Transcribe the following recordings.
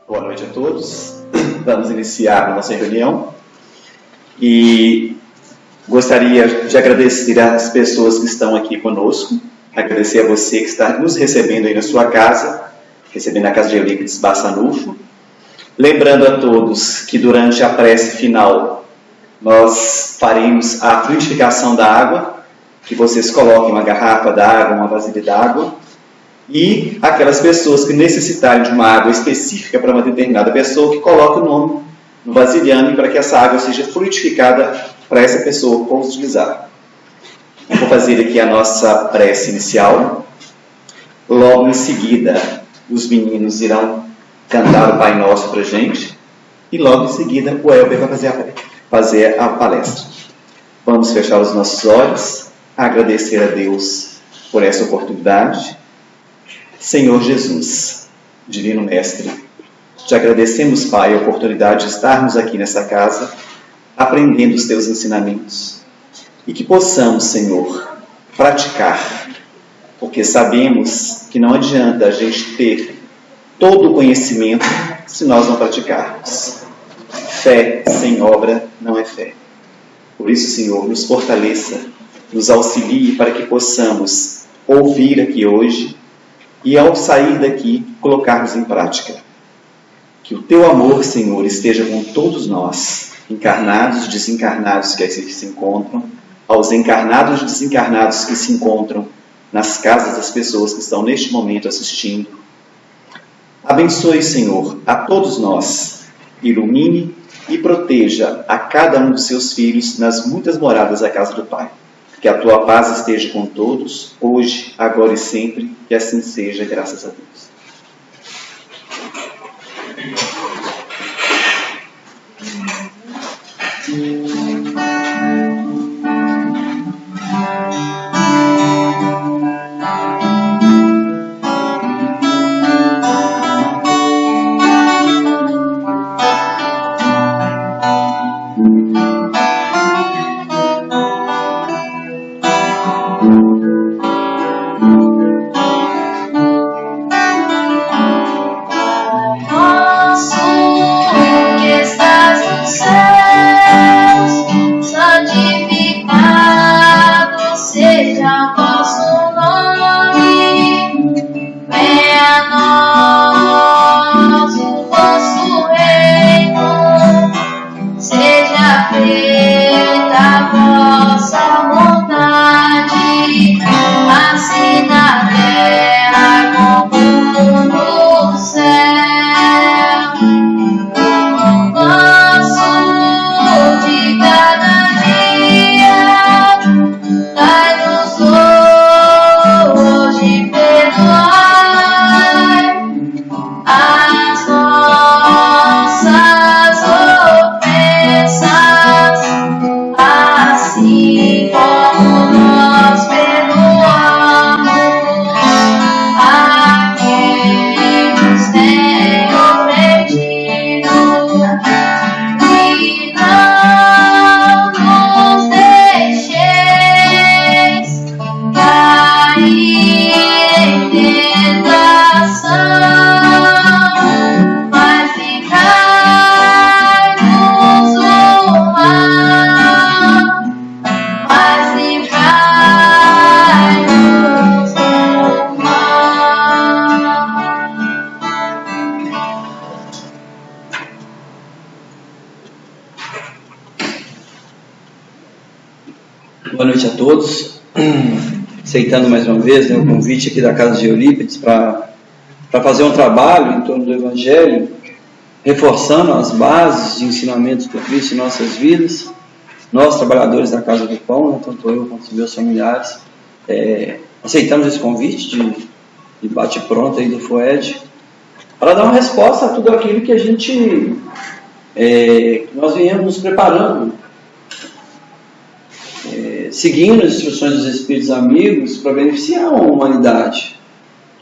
Boa noite a todos. Vamos iniciar a nossa reunião e gostaria de agradecer às pessoas que estão aqui conosco, agradecer a você que está nos recebendo aí na sua casa, recebendo a Casa de Eurípides Bassanufo. Lembrando a todos que durante a prece final nós faremos a fluidificação da água, que vocês coloquem uma garrafa d'água, uma vasilha d'água, e aquelas pessoas que necessitarem de uma água específica para uma determinada pessoa, que coloque o nome no vasilhame para que essa água seja fluidificada para essa pessoa possa utilizar. Eu vou fazer aqui a nossa prece inicial. Logo em seguida, os meninos irão cantar o Pai Nosso para a gente, e logo em seguida o Elber vai fazer a palestra. Vamos fechar os nossos olhos, agradecer a Deus por essa oportunidade. Senhor Jesus, Divino Mestre, te agradecemos, Pai, a oportunidade de estarmos aqui nessa casa, aprendendo os teus ensinamentos, e que possamos, Senhor, praticar, porque sabemos que não adianta a gente ter todo o conhecimento se nós não praticarmos. Fé sem obra não é fé. Por isso, Senhor, nos fortaleça, nos auxilie para que possamos ouvir aqui hoje e, ao sair daqui, colocarmos em prática. Que o teu amor, Senhor, esteja com todos nós, encarnados e desencarnados que aqui se encontram, aos encarnados e desencarnados que se encontram nas casas das pessoas que estão neste momento assistindo. Abençoe, Senhor, a todos nós, ilumine e proteja a cada um dos seus filhos nas muitas moradas da casa do Pai. Que a tua paz esteja com todos, hoje, agora e sempre, que assim seja, graças a Deus. Boa noite a todos. Aceitando mais uma vez o convite aqui da Casa de Eurípides para fazer um trabalho em torno do Evangelho, reforçando as bases de ensinamentos do Cristo em nossas vidas. Nós, trabalhadores da Casa do Pão, tanto eu quanto os meus familiares, aceitamos esse convite de bate-pronto aí do FOED para dar uma resposta a tudo aquilo que a gente nós viemos nos preparando, seguindo as instruções dos Espíritos Amigos para beneficiar a humanidade.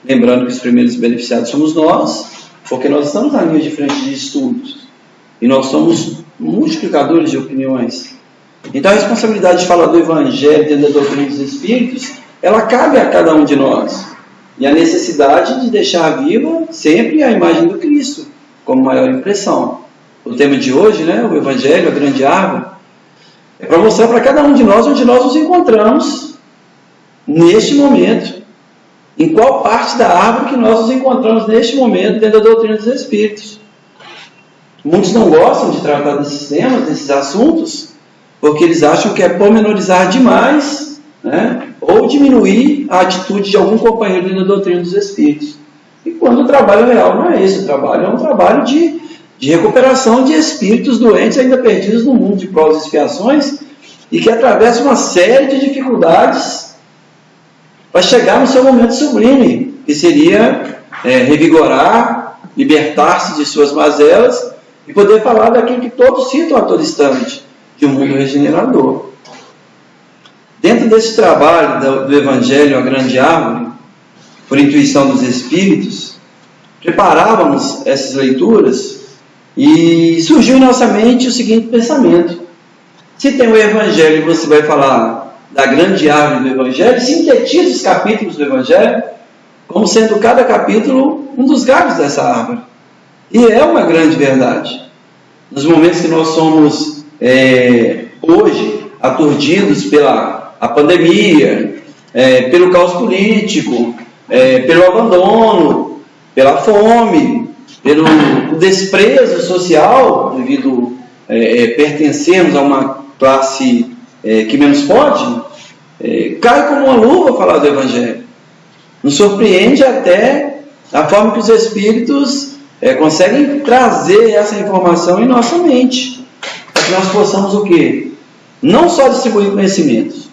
Lembrando que os primeiros beneficiados somos nós, porque nós estamos na linha de frente de estudos e nós somos multiplicadores de opiniões. Então a responsabilidade de falar do Evangelho dentro da doutrina dos Espíritos, ela cabe a cada um de nós. E a necessidade de deixar viva sempre a imagem do Cristo, como maior impressão. O tema de hoje, né, o Evangelho, a grande árvore, é para mostrar para cada um de nós onde nós nos encontramos neste momento. Em qual parte da árvore que nós nos encontramos neste momento dentro da doutrina dos Espíritos. Muitos não gostam de tratar desses temas, desses assuntos, porque eles acham que é pormenorizar demais, né, ou diminuir a atitude de algum companheiro dentro da doutrina dos Espíritos. E quando o trabalho real não é esse, o trabalho é um trabalho de recuperação de espíritos doentes ainda perdidos no mundo de provas e expiações e que atravessam uma série de dificuldades para chegar no seu momento sublime, que seria revigorar, libertar-se de suas mazelas e poder falar daquilo que todos citam a todo instante, de um mundo regenerador. Dentro desse trabalho do Evangelho, a grande árvore, por intuição dos Espíritos, preparávamos essas leituras e surgiu em nossa mente o seguinte pensamento: se tem o Evangelho e você vai falar da grande árvore do Evangelho, sintetiza os capítulos do Evangelho, como sendo cada capítulo um dos galhos dessa árvore. E é uma grande verdade. Nos momentos que nós somos, hoje, aturdidos pela pandemia, pelo caos político, pelo abandono, pela fome, pelo desprezo social, devido pertencermos a uma classe que menos pode, cai como uma luva falar do Evangelho. Nos surpreende até a forma que os Espíritos conseguem trazer essa informação em nossa mente, para que nós possamos o quê? Não só distribuir conhecimentos,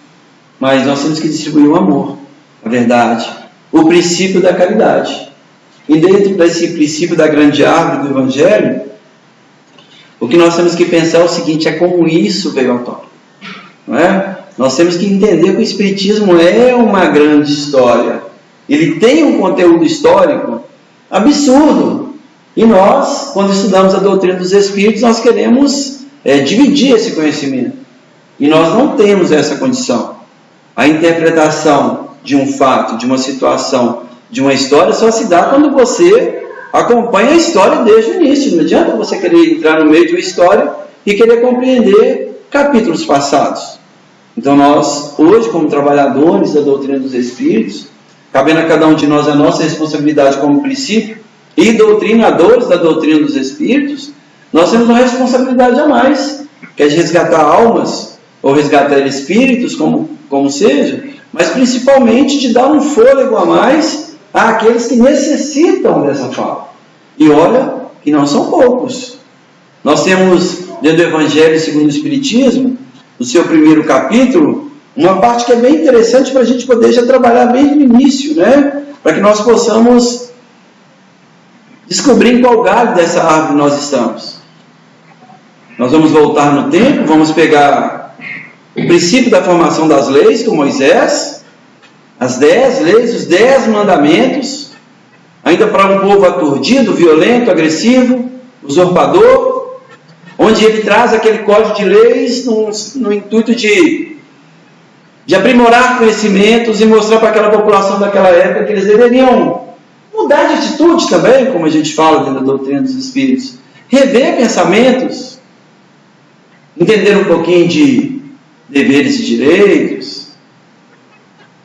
mas nós temos que distribuir o amor, a verdade, o princípio da caridade. E dentro desse princípio da grande árvore do Evangelho, o que nós temos que pensar é o seguinte: é como isso veio à tona. Não é? Nós temos que entender que o Espiritismo é uma grande história. Ele tem um conteúdo histórico absurdo. E nós, quando estudamos a doutrina dos Espíritos, nós queremos dividir esse conhecimento. E nós não temos essa condição. A interpretação de um fato, de uma situação, de uma história, só se dá quando você acompanha a história desde o início. Não adianta você querer entrar no meio de uma história e querer compreender capítulos passados. Então nós, hoje, como trabalhadores da doutrina dos Espíritos, cabendo a cada um de nós a nossa responsabilidade como princípio e doutrinadores da doutrina dos Espíritos, nós temos uma responsabilidade a mais, que é de resgatar almas, ou resgatar espíritos, como seja, mas principalmente de dar um fôlego a mais àqueles que necessitam dessa fala. E olha que não são poucos. Nós temos, dentro do Evangelho segundo o Espiritismo, no seu primeiro capítulo, uma parte que é bem interessante para a gente poder já trabalhar bem no início, né? Para que nós possamos descobrir em qual galho dessa árvore nós estamos. Nós vamos voltar no tempo, vamos pegar o princípio da formação das leis com Moisés, as 10 leis, os 10 mandamentos, ainda para um povo aturdido, violento, agressivo, usurpador, onde ele traz aquele código de leis no intuito de aprimorar conhecimentos e mostrar para aquela população daquela época que eles deveriam mudar de atitude também, como a gente fala dentro da doutrina dos Espíritos, rever pensamentos, entender um pouquinho de deveres e direitos.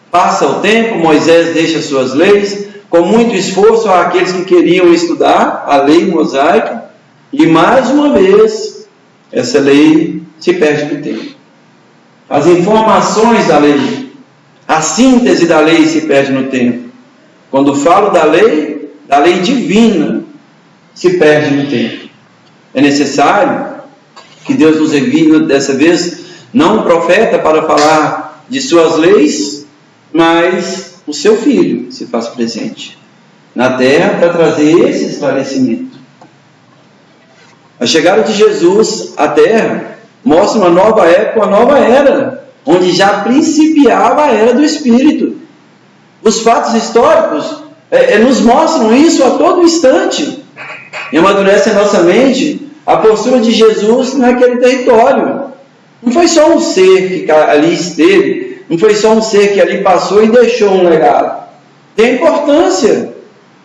Passa o tempo, Moisés deixa suas leis, com muito esforço àqueles que queriam estudar a lei mosaica, e mais uma vez, essa lei se perde no tempo. As informações da lei, a síntese da lei se perde no tempo. Quando falo da lei divina, se perde no tempo. É necessário que Deus nos envie dessa vez, não um profeta para falar de suas leis, mas o seu Filho se faz presente na terra para trazer esse esclarecimento. A chegada de Jesus à terra mostra uma nova época, uma nova era, onde já principiava a era do Espírito. Os fatos históricos nos mostram isso a todo instante. E amadurece em nossa mente a postura de Jesus naquele território. Não foi só um ser que ali esteve, não foi só um ser que ali passou e deixou um legado. Tem importância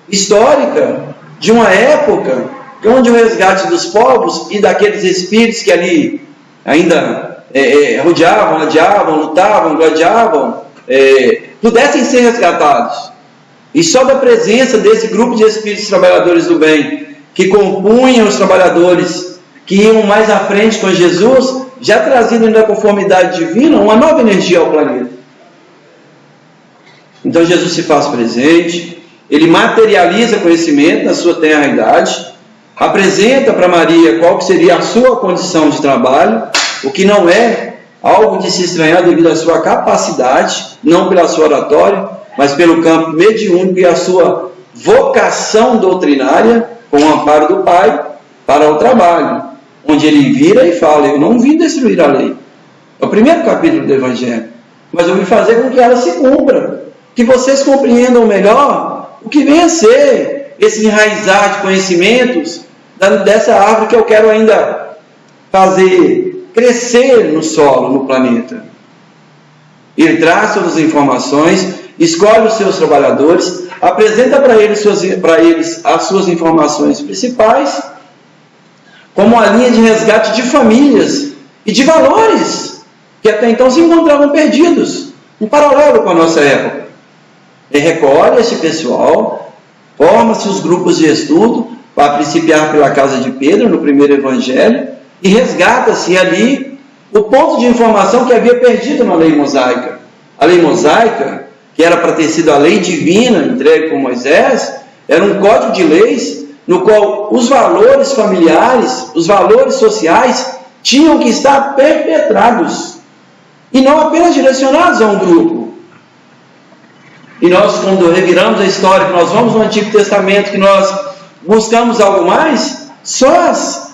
histórica de uma época onde o resgate dos povos e daqueles espíritos que ali ainda rodeavam, adiavam, lutavam, gladiavam, pudessem ser resgatados. E só da presença desse grupo de espíritos trabalhadores do bem, que compunham os trabalhadores que iam mais à frente com Jesus, já trazido na conformidade divina uma nova energia ao planeta. Então Jesus se faz presente, ele materializa conhecimento na sua tenra idade, apresenta para Maria qual que seria a sua condição de trabalho, o que não é algo de se estranhar devido à sua capacidade, não pela sua oratória, mas pelo campo mediúnico e a sua vocação doutrinária, com o amparo do Pai, para o trabalho, onde ele vira e fala: eu não vim destruir a lei. É o primeiro capítulo do Evangelho, mas eu vim fazer com que ela se cumpra, que vocês compreendam melhor o que vem a ser esse enraizar de conhecimentos dessa árvore que eu quero ainda fazer crescer no solo, no planeta. Ele traz todas as informações, escolhe os seus trabalhadores, apresenta para eles as suas informações principais, como uma linha de resgate de famílias e de valores que até então se encontravam perdidos, em paralelo com a nossa época. Ele recolhe esse pessoal, forma-se os grupos de estudo, para principiar pela casa de Pedro, no primeiro evangelho, e resgata-se ali o ponto de informação que havia perdido na lei mosaica. A lei mosaica, que era para ter sido a lei divina entregue por Moisés, era um código de leis no qual os valores familiares, os valores sociais, tinham que estar perpetrados, e não apenas direcionados a um grupo. E nós, quando reviramos a história, que nós vamos no Antigo Testamento, que nós buscamos algo mais, só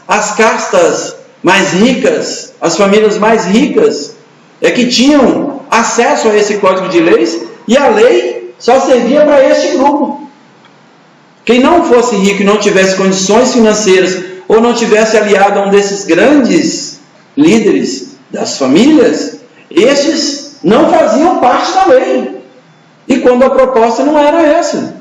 as castas mais ricas, as famílias mais ricas, é que tinham acesso a esse código de leis, e a lei só servia para este grupo. Quem não fosse rico e não tivesse condições financeiras, ou não tivesse aliado a um desses grandes líderes das famílias, estes não faziam parte da lei. E quando a proposta não era essa.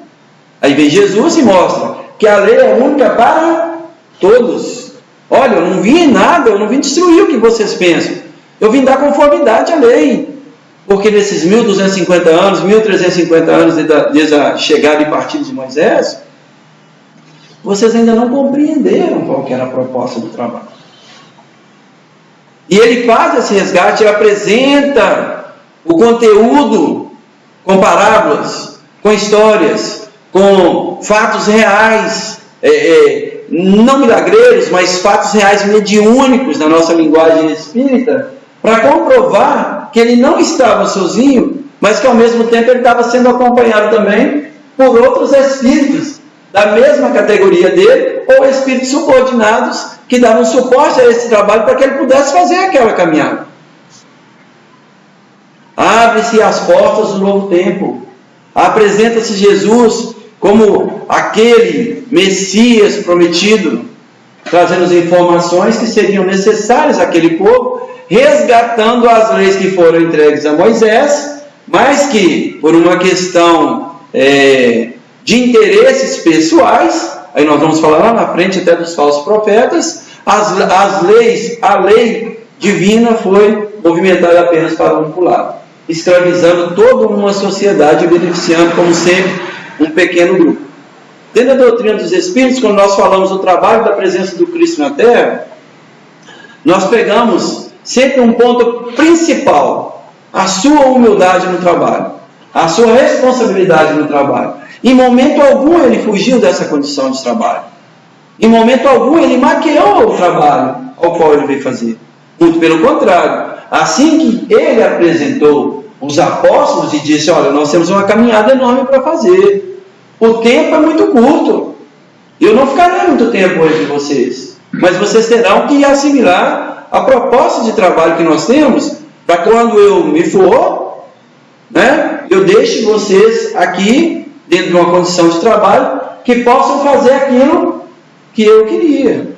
Aí vem Jesus e mostra que a lei é única para todos. Olha, eu não vim em nada, eu não vim destruir o que vocês pensam. Eu vim dar conformidade à lei. Porque nesses 1250 anos, 1350 anos desde a chegada e partida de Moisés, vocês ainda não compreenderam qual que era a proposta do trabalho. E ele faz esse resgate, ele apresenta o conteúdo com parábolas, com histórias, com fatos reais, não milagreiros, mas fatos reais mediúnicos na nossa linguagem espírita, para comprovar que ele não estava sozinho, mas que ao mesmo tempo ele estava sendo acompanhado também por outros espíritos da mesma categoria dele, ou espíritos subordinados que davam suporte a esse trabalho para que ele pudesse fazer aquela caminhada. Abre-se as portas do novo tempo. Apresenta-se Jesus como aquele Messias prometido, trazendo as informações que seriam necessárias àquele povo, resgatando as leis que foram entregues a Moisés, mas que, por uma questão de interesses pessoais, aí nós vamos falar lá na frente até dos falsos profetas, a lei divina foi movimentada apenas para um lado, escravizando toda uma sociedade e beneficiando, como sempre, um pequeno grupo. Dentro da doutrina dos Espíritos, quando nós falamos do trabalho da presença do Cristo na Terra, nós pegamos sempre um ponto principal: a sua humildade no trabalho, a sua responsabilidade no trabalho. Em momento algum ele fugiu dessa condição de trabalho. Em momento algum ele maquiou o trabalho ao qual ele veio fazer. Muito pelo contrário. Assim que ele apresentou os apóstolos e disse: olha, nós temos uma caminhada enorme para fazer. O tempo é muito curto. Eu não ficarei muito tempo hoje de vocês. Mas vocês terão que assimilar a proposta de trabalho que nós temos, para quando eu me for, eu deixe vocês aqui, dentro de uma condição de trabalho, que possam fazer aquilo que eu queria,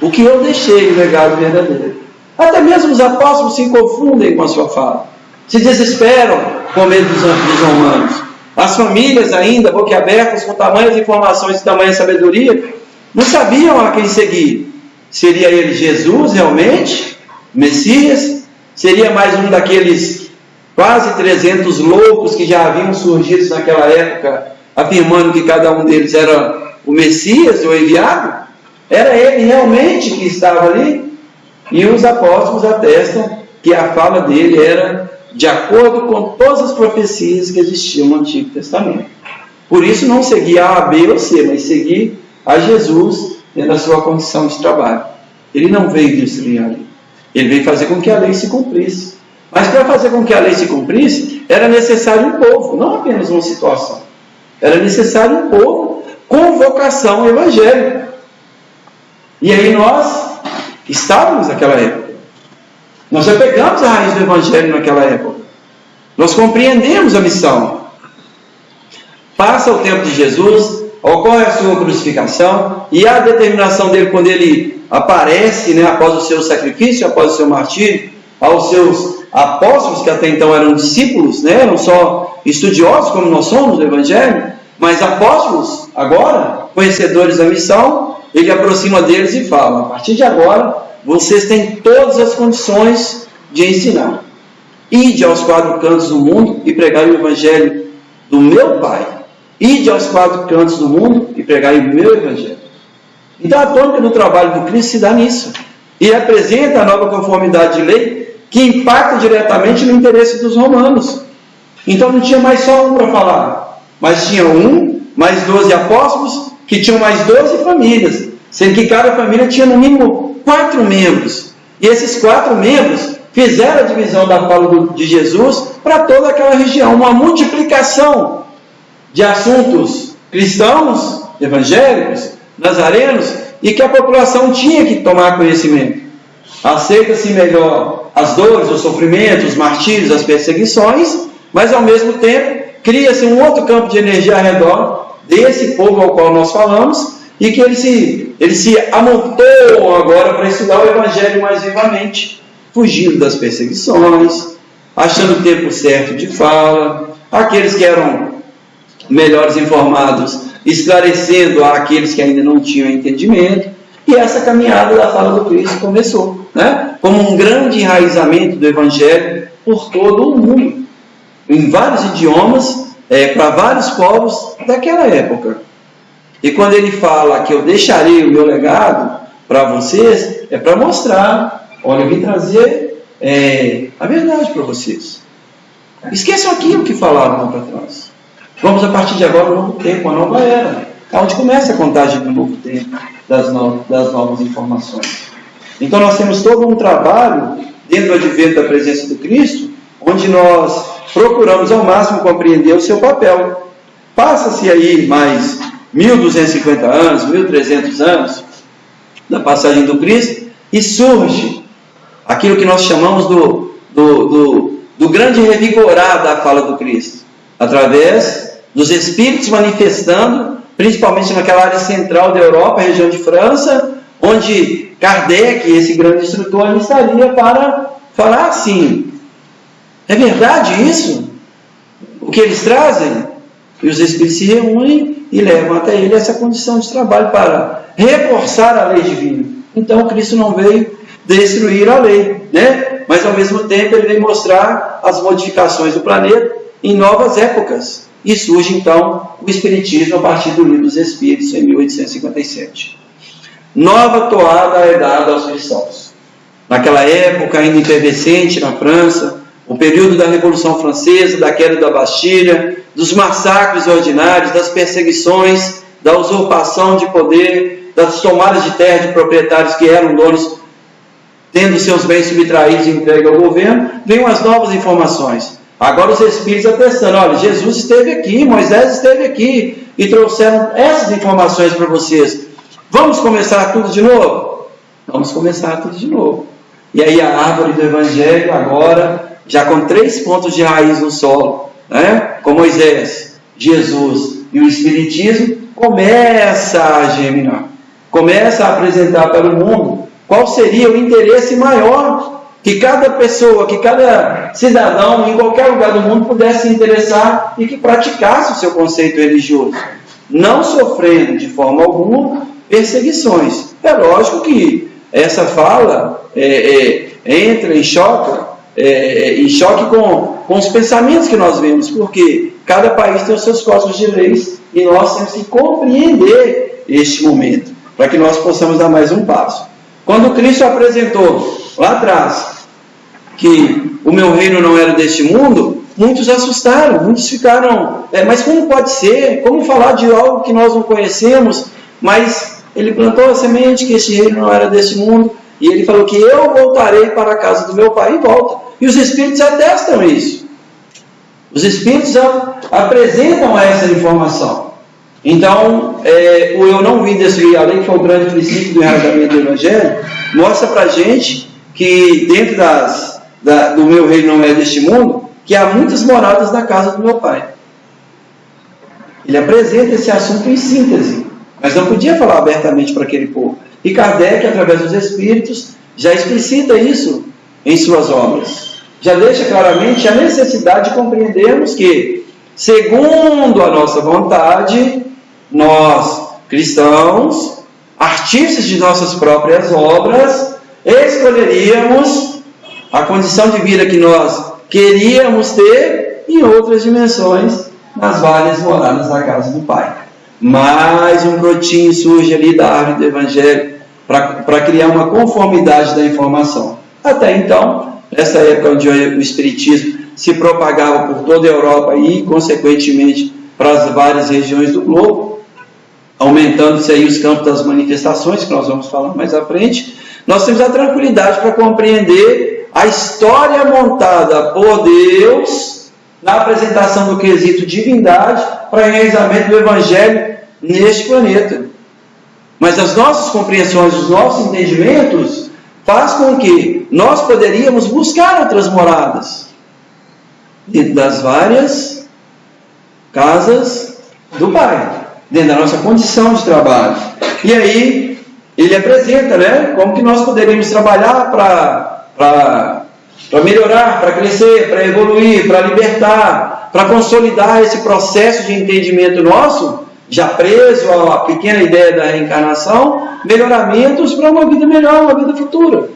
o que eu deixei de legado verdadeiro. Até mesmo os apóstolos se confundem com a sua fala, se desesperam com medo dos romanos. As famílias ainda, boquiabertas, com tamanhas informações e tamanha sabedoria, não sabiam a quem seguir. Seria ele Jesus realmente, Messias? Seria mais um daqueles quase 300 loucos que já haviam surgido naquela época, afirmando que cada um deles era o Messias, o enviado? Era ele realmente que estava ali? E os apóstolos atestam que a fala dele era de acordo com todas as profecias que existiam no Antigo Testamento. Por isso não seguia A, B ou C, mas seguia a Jesus dentro da sua condição de trabalho. Ele não veio destruir a lei. Ele veio fazer com que a lei se cumprisse. Mas para fazer com que a lei se cumprisse, era necessário um povo, não apenas uma situação. Era necessário um povo com vocação evangélica. E aí nós estávamos naquela época. Nós já pegamos a raiz do Evangelho naquela época. Nós compreendemos a missão. Passa o tempo de Jesus, ocorre a sua crucificação, e a determinação dele quando ele aparece, né, após o seu sacrifício, após o seu martírio, aos seus apóstolos, que até então eram discípulos, né, não só estudiosos como nós somos do Evangelho, mas apóstolos, agora, conhecedores da missão, ele aproxima deles e fala: a partir de agora, vocês têm todas as condições de ensinar. Ide aos 4 cantos do mundo e pregai o Evangelho do meu Pai. Ide aos 4 cantos do mundo e pregai o meu Evangelho. Então a tônica do trabalho do Cristo se dá nisso. E apresenta a nova conformidade de lei que impacta diretamente no interesse dos romanos. Então não tinha mais só um para falar, mas tinha um, mais 12 apóstolos, que tinham mais 12 famílias, sendo que cada família tinha no mínimo 4 membros. E esses 4 membros fizeram a divisão da fala de Jesus para toda aquela região, uma multiplicação de assuntos cristãos, evangélicos, nazarenos, e que a população tinha que tomar conhecimento. Aceita-se melhor as dores, os sofrimentos, os martírios, as perseguições, mas ao mesmo tempo cria-se um outro campo de energia ao redor desse povo ao qual nós falamos, e que eles se amontoam agora para estudar o Evangelho mais vivamente, fugindo das perseguições, achando o tempo certo de fala, aqueles que eram melhores informados, esclarecendo àqueles que ainda não tinham entendimento. E essa caminhada da fala do Cristo começou, né? Como um grande enraizamento do Evangelho por todo o mundo, em vários idiomas, para vários povos daquela época. E quando ele fala que eu deixarei o meu legado para vocês, é para mostrar: olha, eu vim trazer a verdade para vocês. Esqueçam aquilo que falaram lá para trás. Vamos a partir de agora um novo tempo, uma nova era, onde começa a contagem do novo tempo, das novas informações. Então nós temos todo um trabalho dentro do advento da presença do Cristo, onde nós procuramos ao máximo compreender o seu papel. Passa-se aí mais 1.250 anos, 1.300 anos da passagem do Cristo, e surge aquilo que nós chamamos do grande revigorar da fala do Cristo, através dos Espíritos manifestando, principalmente naquela área central da Europa, região de França, onde Kardec, esse grande instrutor, estaria para falar assim: é verdade isso? O que eles trazem? E os Espíritos se reúnem e levam até ele essa condição de trabalho para reforçar a lei divina. Então Cristo não veio destruir a lei, né? Mas ao mesmo tempo ele veio mostrar as modificações do planeta em novas épocas. E surge então o Espiritismo a partir do Livro dos Espíritos, em 1857. Nova toada é dada aos cristãos. Naquela época, ainda efervescente na França, o período da Revolução Francesa, da queda da Bastilha, dos massacres ordinários, das perseguições, da usurpação de poder, das tomadas de terra de proprietários que eram donos, tendo seus bens subtraídos e entregues ao governo, vêm as novas informações. Agora os Espíritos atestando: olha, Jesus esteve aqui, Moisés esteve aqui, e trouxeram essas informações para vocês. Vamos começar tudo de novo? Vamos começar tudo de novo. E aí a árvore do Evangelho agora, já com 3 pontos de raiz no solo, né? Com Moisés, Jesus e o Espiritismo, começa a germinar, começa a apresentar para o mundo qual seria o interesse maior que cada pessoa, que cada cidadão em qualquer lugar do mundo pudesse se interessar e que praticasse o seu conceito religioso, não sofrendo de forma alguma perseguições. É lógico que essa fala entra em choque com os pensamentos que nós vemos, porque cada país tem os seus códigos de leis e nós temos que compreender este momento, para que nós possamos dar mais um passo. Quando Cristo apresentou lá atrás que o meu reino não era deste mundo, muitos assustaram, muitos ficaram, mas como pode ser? Como falar de algo que nós não conhecemos? Mas ele plantou a semente que este reino não era deste mundo, e ele falou que eu voltarei para a casa do meu pai e volta. E os Espíritos atestam isso. Os Espíritos apresentam essa informação. Então, o eu não vim destruir a lei, que foi o grande princípio do enraizamento do Evangelho, mostra para a gente que dentro do meu reino não é deste mundo, que há muitas moradas na casa do meu pai. Ele apresenta esse assunto em síntese, mas não podia falar abertamente para aquele povo. E Kardec, através dos Espíritos, já explicita isso em suas obras. Já deixa claramente a necessidade de compreendermos que, segundo a nossa vontade, nós, cristãos, artífices de nossas próprias obras, escolheríamos a condição de vida que nós queríamos ter em outras dimensões, nas várias moradas da casa do Pai. Mais um brotinho surge ali da árvore do Evangelho para criar uma conformidade da informação. Até então, nessa época onde o Espiritismo se propagava por toda a Europa e, consequentemente, para as várias regiões do globo, aumentando-se aí os campos das manifestações, que nós vamos falar mais à frente, nós temos a tranquilidade para compreender a história montada por Deus na apresentação do quesito divindade para o enraizamento do Evangelho neste planeta. Mas as nossas compreensões, os nossos entendimentos, faz com que nós poderíamos buscar outras moradas dentro das várias casas do Pai, dentro da nossa condição de trabalho. E aí ele apresenta, como que nós poderíamos trabalhar para melhorar, para crescer, para evoluir, para libertar, para consolidar esse processo de entendimento nosso, já preso à pequena ideia da reencarnação, melhoramentos para uma vida melhor, uma vida futura.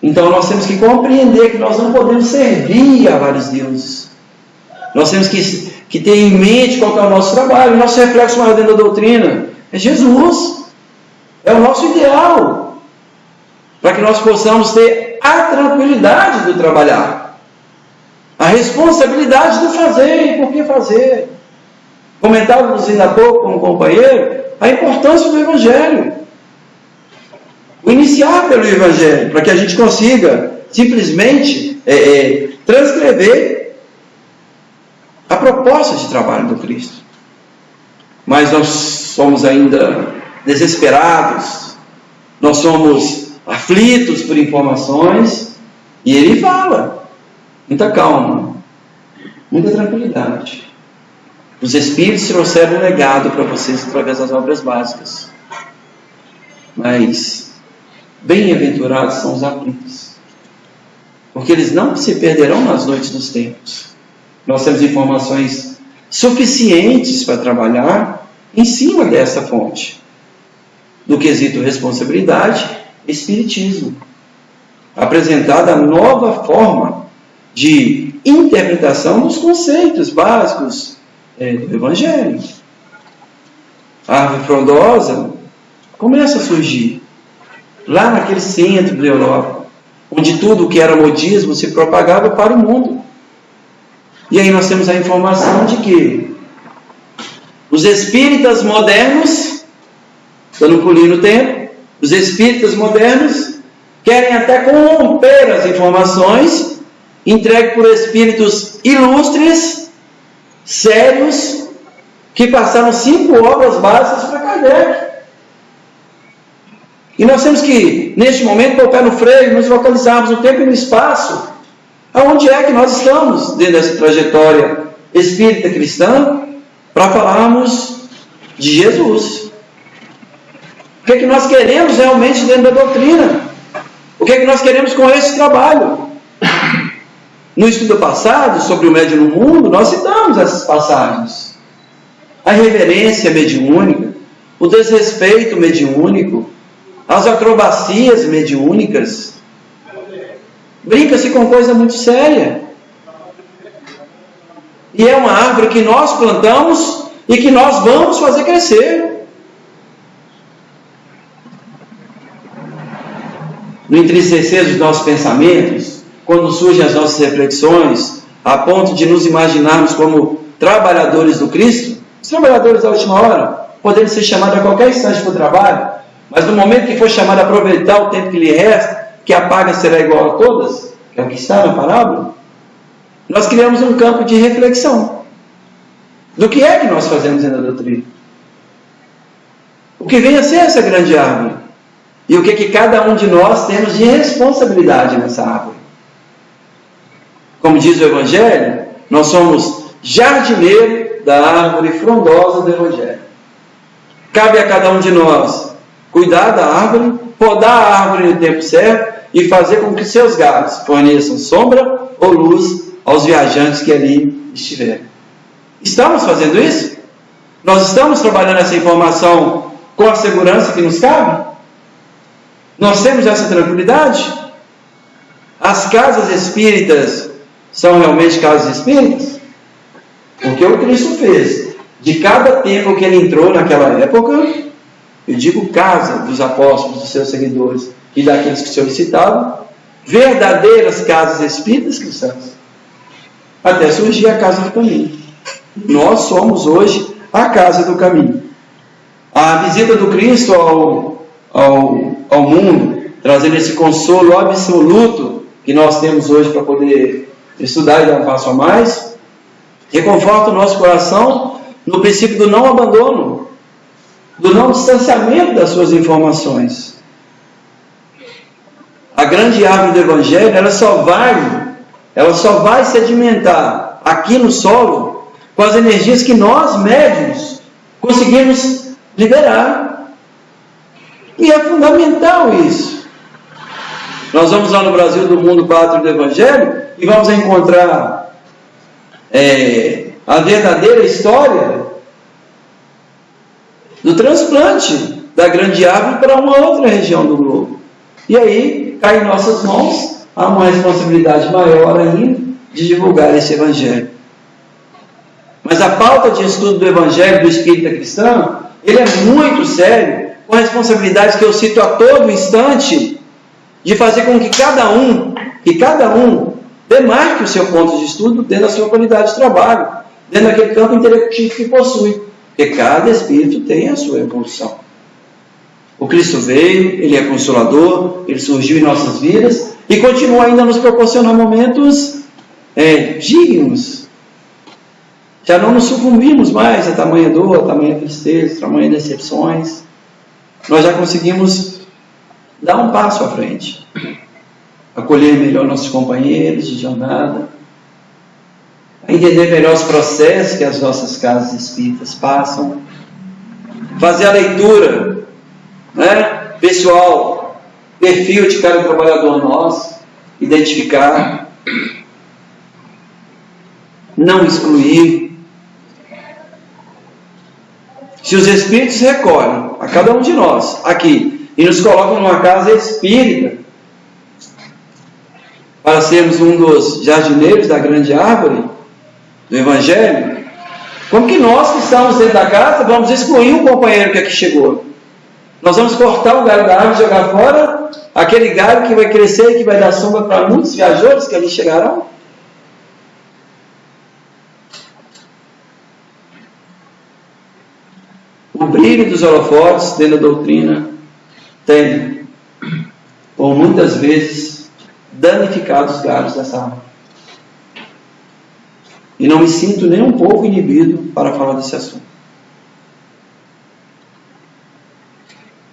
Então nós temos que compreender que nós não podemos servir a vários deuses. Nós temos que ter em mente qual é o nosso trabalho. O nosso reflexo maior dentro da doutrina é Jesus. É o nosso ideal, para que nós possamos ter a tranquilidade do trabalhar, a responsabilidade do fazer e por que fazer. Comentávamos ainda há pouco com um companheiro a importância do Evangelho, o iniciar pelo Evangelho, para que a gente consiga simplesmente transcrever a proposta de trabalho do Cristo. Mas nós somos ainda desesperados, nós somos aflitos por informações, e ele fala, muita calma, muita tranquilidade. Os Espíritos trouxeram um legado para vocês através das obras básicas, mas bem-aventurados são os aflitos, porque eles não se perderão nas noites dos tempos. Nós temos informações suficientes para trabalhar em cima dessa fonte, do quesito responsabilidade, Espiritismo, apresentada a nova forma de interpretação dos conceitos básicos do Evangelho. A árvore frondosa começa a surgir lá naquele centro da Europa, onde tudo o que era modismo se propagava para o mundo. E aí nós temos a informação de que os espíritas modernos, dando um pulinho no tempo, os espíritas modernos querem até corromper as informações entregues por espíritos ilustres, sérios, que passaram 5 obras básicas para Kardec. E nós temos que, neste momento, colocar no freio, nos localizarmos no tempo e no espaço, aonde é que nós estamos dentro dessa trajetória espírita cristã, para falarmos de Jesus. O que é que nós queremos realmente dentro da doutrina? O que é que nós queremos com esse trabalho? No estudo passado, sobre o médium no mundo, nós citamos essas passagens. A reverência mediúnica, o desrespeito mediúnico, as acrobacias mediúnicas. Brinca-se com coisa muito séria. E é uma árvore que nós plantamos e que nós vamos fazer crescer. No entristecer dos nossos pensamentos, quando surgem as nossas reflexões, a ponto de nos imaginarmos como trabalhadores do Cristo, os trabalhadores da última hora, podendo ser chamados a qualquer instante para o trabalho, mas no momento que for chamado a aproveitar o tempo que lhe resta, que a paga será igual a todas, que é o que está na parábola, nós criamos um campo de reflexão do que é que nós fazemos na doutrina. O que vem a ser essa grande árvore? E o que cada um de nós temos de responsabilidade nessa árvore? Como diz o Evangelho, nós somos jardineiro da árvore frondosa do Evangelho. Cabe a cada um de nós cuidar da árvore, podar a árvore no tempo certo e fazer com que seus galhos forneçam sombra ou luz aos viajantes que ali estiverem. Estamos fazendo isso? Nós estamos trabalhando essa informação com a segurança que nos cabe? Nós temos essa tranquilidade? As casas espíritas são realmente casas espíritas? Porque o Cristo fez, de cada templo que ele entrou naquela época, eu digo casa dos apóstolos, dos seus seguidores e daqueles que solicitavam, verdadeiras casas espíritas cristãs, até surgir a casa do caminho. Nós somos hoje a casa do caminho. A visita do Cristo ao mundo, trazendo esse consolo absoluto que nós temos hoje para poder estudar e dar um passo a mais, reconforta o nosso coração no princípio do não abandono, do não distanciamento das suas informações. A grande árvore do Evangelho, ela só vai sedimentar aqui no solo com as energias que nós, médiuns, conseguimos liberar. E é fundamental isso. Nós vamos lá no Brasil do Mundo Pátrio do Evangelho e vamos encontrar a verdadeira história do transplante da grande árvore para uma outra região do globo. E aí, cai em nossas mãos, há uma responsabilidade maior ainda de divulgar esse Evangelho. Mas a pauta de estudo do Evangelho do Espírita Cristão, ele é muito sério, com responsabilidades que eu cito a todo instante, de fazer com que cada um demarque o seu ponto de estudo dentro da sua qualidade de trabalho, dentro daquele campo intelectivo que possui. Porque cada espírito tem a sua evolução. O Cristo veio, ele é consolador, ele surgiu em nossas vidas e continua ainda a nos proporcionar momentos dignos. Já não nos sucumbimos mais a tamanha dor, a tamanha tristeza, a tamanha decepções. Nós já conseguimos dar um passo à frente, acolher melhor nossos companheiros de jornada, entender melhor os processos que as nossas casas espíritas passam, fazer a leitura, pessoal, perfil de cada trabalhador nosso, identificar, não excluir. Se os espíritos recolhem a cada um de nós aqui e nos colocam numa casa espírita para sermos um dos jardineiros da grande árvore do Evangelho, como que nós que estamos dentro da casa vamos excluir um companheiro que aqui chegou? Nós vamos cortar o galho da árvore e jogar fora aquele galho que vai crescer e que vai dar sombra para muitos viajores que ali chegarão? O brilho dos holofotes dentro da doutrina tem, por muitas vezes, danificado os galhos dessa árvore. E não me sinto nem um pouco inibido para falar desse assunto.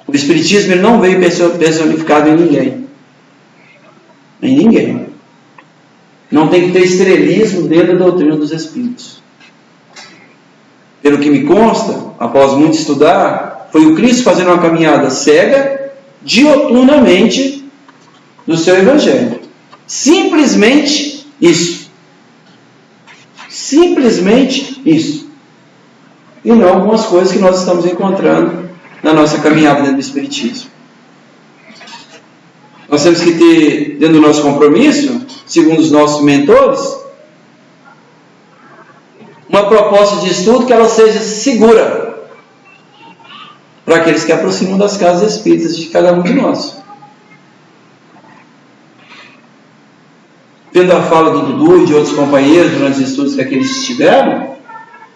O Espiritismo ele não veio personificado em ninguém. Em ninguém. Não tem que ter estrelismo dentro da doutrina dos Espíritos. Pelo que me consta, após muito estudar, foi o Cristo fazendo uma caminhada cega, dioturnamente, do seu Evangelho. Simplesmente isso. Simplesmente isso. E não algumas coisas que nós estamos encontrando na nossa caminhada dentro do Espiritismo. Nós temos que ter, dentro do nosso compromisso, segundo os nossos mentores, uma proposta de estudo que ela seja segura para aqueles que aproximam das casas espíritas de cada um de nós. Vendo a fala do Dudu e de outros companheiros durante os estudos que aqueles tiveram,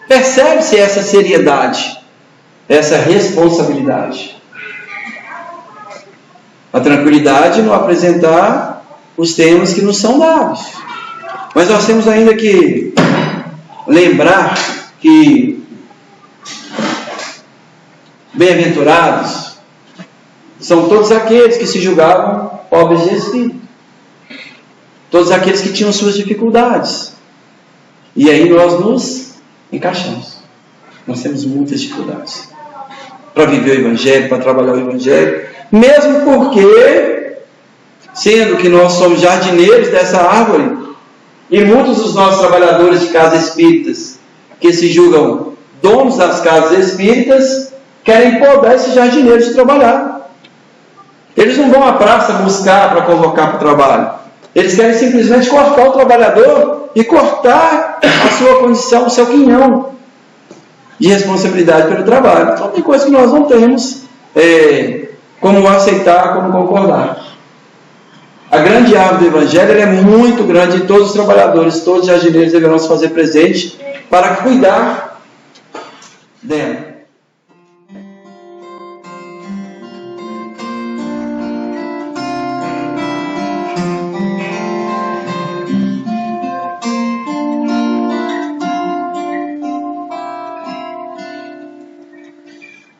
percebe-se essa seriedade, essa responsabilidade. A tranquilidade no apresentar os temas que nos são dados. Mas nós temos ainda que lembrar que bem-aventurados são todos aqueles que se julgavam pobres de espírito. Todos aqueles que tinham suas dificuldades. E aí nós nos encaixamos. Nós temos muitas dificuldades para viver o Evangelho, para trabalhar o Evangelho, mesmo porque, sendo que nós somos jardineiros dessa árvore, e muitos dos nossos trabalhadores de casas espíritas, que se julgam donos das casas espíritas, querem podar esses jardineiros de trabalhar. Eles não vão à praça buscar para convocar para o trabalho. Eles querem simplesmente cortar o trabalhador e cortar a sua condição, o seu quinhão de responsabilidade pelo trabalho. Então tem coisas que nós não temos como aceitar, como concordar. A grande árvore do Evangelho é muito grande e todos os trabalhadores, todos os jardineiros deverão se fazer presente para cuidar dela.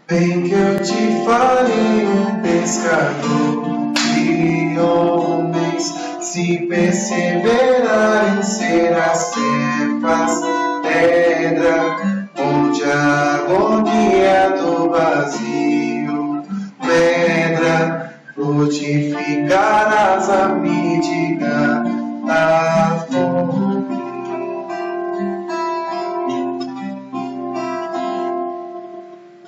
Bem que eu te falei, pescador de homens, se perseverar em ser as cefas, pedra, onde a agonia do vazio, pedra, fortificarás a mítica, a fome.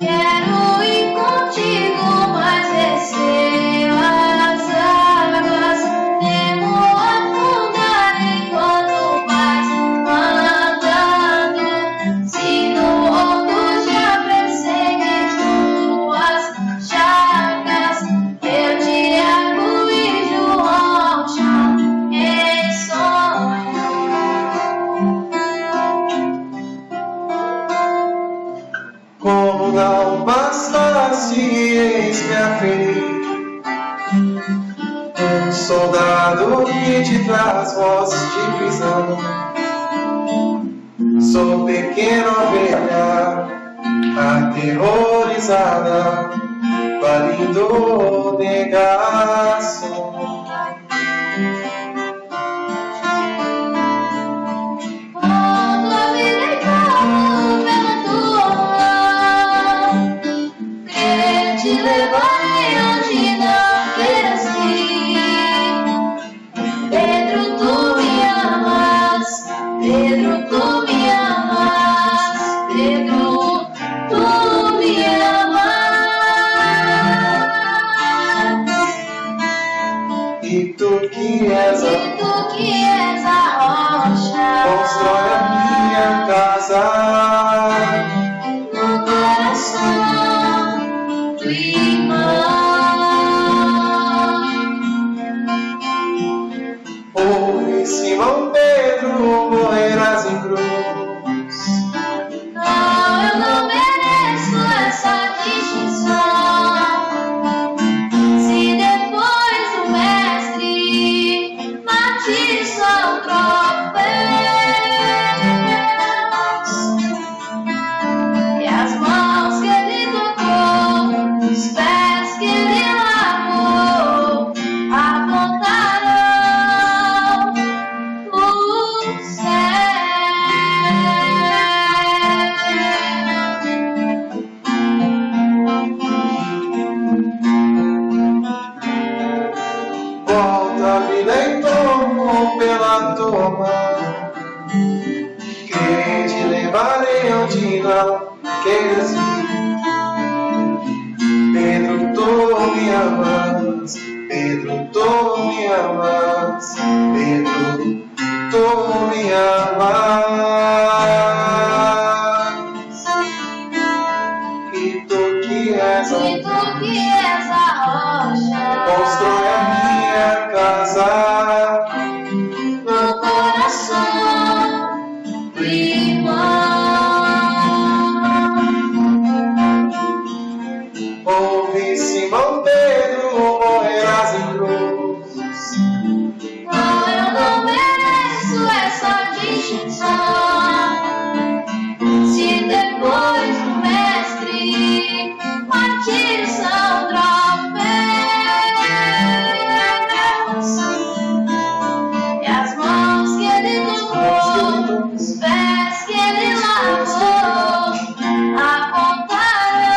Quero ir contigo, mas receio as águas. Temo afundar enquanto vais andando. Se no outro já persegues tuas chagas, eu te acuijo ao chão em sonho. Como não bastasse, eis-me a ferir, um soldado que te traz vozes de prisão. Sou pequena ovelha, aterrorizada, valindo negação. Quando a vida é como pela tua mão, creio te levarei onde não queiras ir. Pedro, tu me amas. Pedro, tu me amas. Pedro, tu me amas. E tu que és E tu que és a rocha, constrói a minha casa. no coração do irmão. Ouve, Simão Pedro, morrerás em cruz. Não, eu não mereço essa distinção. Se depois do mestre mate são troféus, e as mãos que ele tocou, os pés que ele lavou, apontarão o céu. Volta a vida e tomo pela tua mão, que te levarei onde não queiras ir. amas, Pedro, tu me amas, Pedro, tu me amas. E tu que és a rocha, constrói a minha casa no coração do irmão. Ouve, Simão Pedro, morrerás em cruz. Não, eu não mereço essa distinção. Se depois do mestre martírios são troféus, e as mãos que ele tocou, os pés que ele lavou, apontaram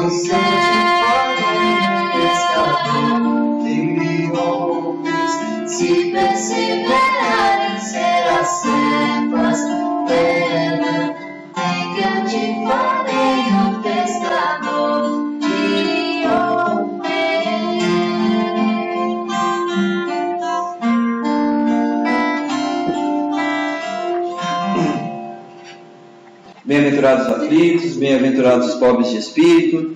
o céu. Se perseverarem, serás servas plena, em que eu te farei um pescador de homens. Bem-aventurados os aflitos, bem-aventurados os pobres de espírito,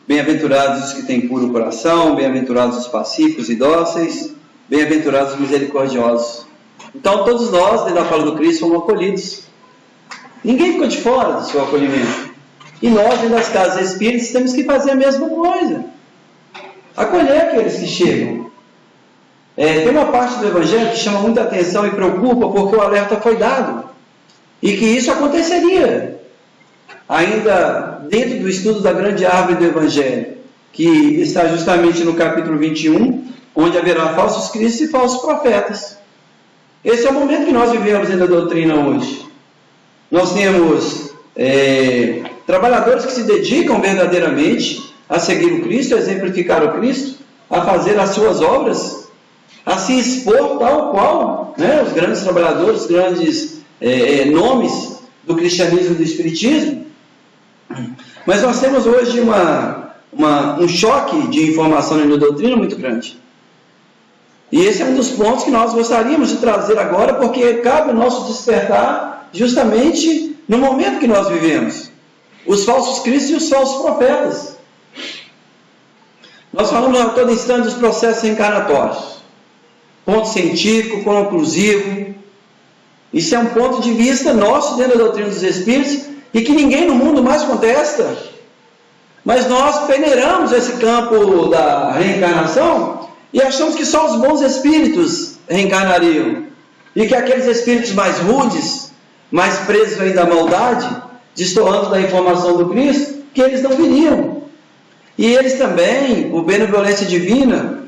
bem-aventurados os que têm puro coração, bem-aventurados os pacíficos e dóceis, bem-aventurados os misericordiosos. Então todos nós, dentro da fala do Cristo, fomos acolhidos. Ninguém ficou de fora do seu acolhimento. E nós, dentro das casas espíritas, temos que fazer a mesma coisa. Acolher aqueles que chegam. Tem uma parte do Evangelho que chama muita atenção e preocupa, porque o alerta foi dado. E que isso aconteceria. Ainda dentro do estudo da grande árvore do Evangelho, que está justamente no capítulo 21, onde haverá falsos cristos e falsos profetas. Esse é o momento que nós vivemos dentro da doutrina hoje. Nós temos trabalhadores que se dedicam verdadeiramente a seguir o Cristo, a exemplificar o Cristo, a fazer as suas obras, a se expor tal qual, né, os grandes trabalhadores, grandes nomes do cristianismo e do espiritismo. Mas nós temos hoje um choque de informação na doutrina muito grande. E esse é um dos pontos que nós gostaríamos de trazer agora, porque cabe o nosso despertar justamente no momento que nós vivemos. Os falsos cristos e os falsos profetas. Nós falamos a todo instante dos processos reencarnatórios. Ponto científico, conclusivo. Isso é um ponto de vista nosso dentro da doutrina dos Espíritos e que ninguém no mundo mais contesta. Mas nós peneiramos esse campo da reencarnação e achamos que só os bons espíritos reencarnariam. E que aqueles espíritos mais rudes, mais presos ainda à maldade, destoando da informação do Cristo, que eles não viriam. E eles também, o benevolência divina,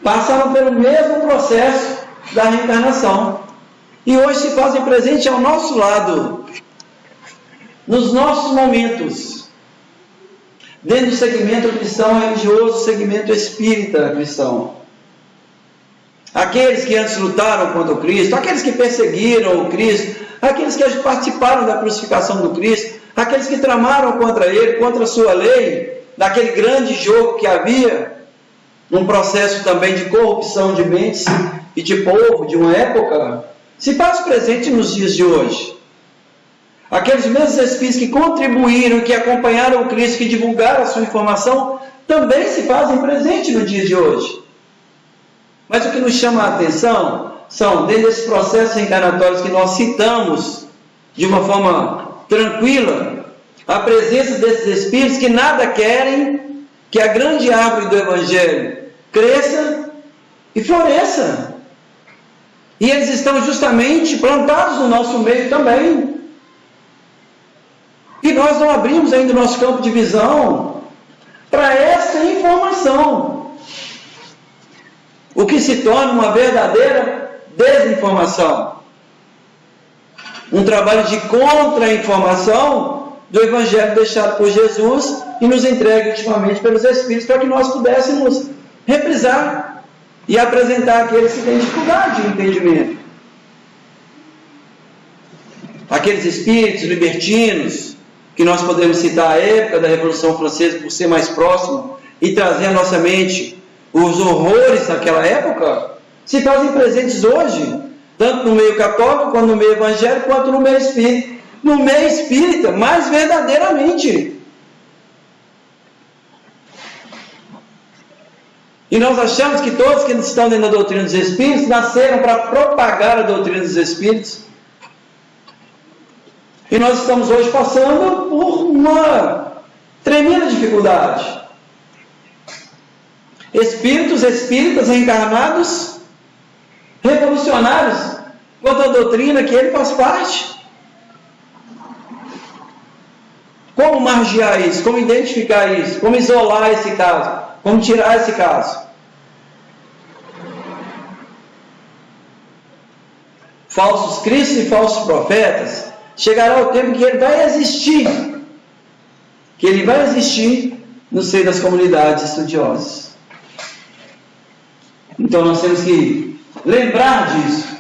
passaram pelo mesmo processo da reencarnação. E hoje se fazem presente ao nosso lado, nos nossos momentos, dentro do segmento cristão religioso, segmento espírita cristão. Aqueles que antes lutaram contra o Cristo, aqueles que perseguiram o Cristo, aqueles que participaram da crucificação do Cristo, aqueles que tramaram contra ele, contra a sua lei, daquele grande jogo que havia, num processo também de corrupção de mentes e de povo, de uma época, se faz presente nos dias de hoje. Aqueles mesmos espíritos que contribuíram, que acompanharam o Cristo, que divulgaram a sua informação, também se fazem presente no dia de hoje. Mas o que nos chama a atenção são, dentro desses processos reencarnatórios que nós citamos de uma forma tranquila, a presença desses espíritos que nada querem que a grande árvore do Evangelho cresça e floresça. E eles estão justamente plantados no nosso meio também. E nós não abrimos ainda o nosso campo de visão para essa informação. O que se torna uma verdadeira desinformação. Um trabalho de contra-informação do Evangelho deixado por Jesus e nos entregue ultimamente pelos Espíritos para que nós pudéssemos reprisar e apresentar aqueles que têm dificuldade de entendimento. Aqueles espíritos libertinos que nós podemos citar a época da Revolução Francesa por ser mais próximo e trazer à nossa mente os horrores daquela época, se fazem presentes hoje, tanto no meio católico, quanto no meio evangélico, quanto no meio espírita. No meio espírita, mais verdadeiramente. E nós achamos que todos que estão dentro da doutrina dos Espíritos nasceram para propagar a doutrina dos Espíritos. E nós estamos hoje passando por uma tremenda dificuldade. Espíritas reencarnados, revolucionários, quanto à doutrina que ele faz parte. Como margear isso? Como identificar isso? Como isolar esse caso? Como tirar esse caso? Falsos cristos e falsos profetas, chegará o tempo que ele vai existir. Que ele vai existir no seio das comunidades estudiosas. Então nós temos que lembrar disso.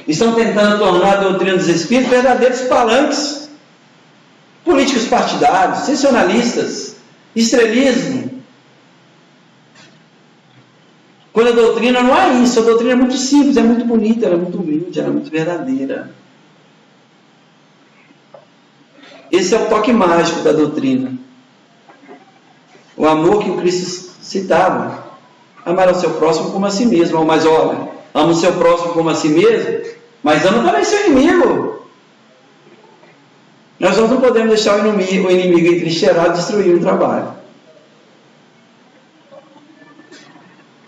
Estão tentando tornar a doutrina dos Espíritos verdadeiros palanques. Políticos partidários, sensacionalistas, estrelismo. Quando a doutrina não é isso, a doutrina é muito simples, é muito bonita, ela é muito humilde, ela é muito verdadeira. Esse é o toque mágico da doutrina. O amor que o Cristo citava. Amar ao seu próximo como a si mesmo. Mas olha, ama o seu próximo como a si mesmo, mas ama também seu inimigo. Nós não podemos deixar o inimigo entrincheirado destruir o trabalho.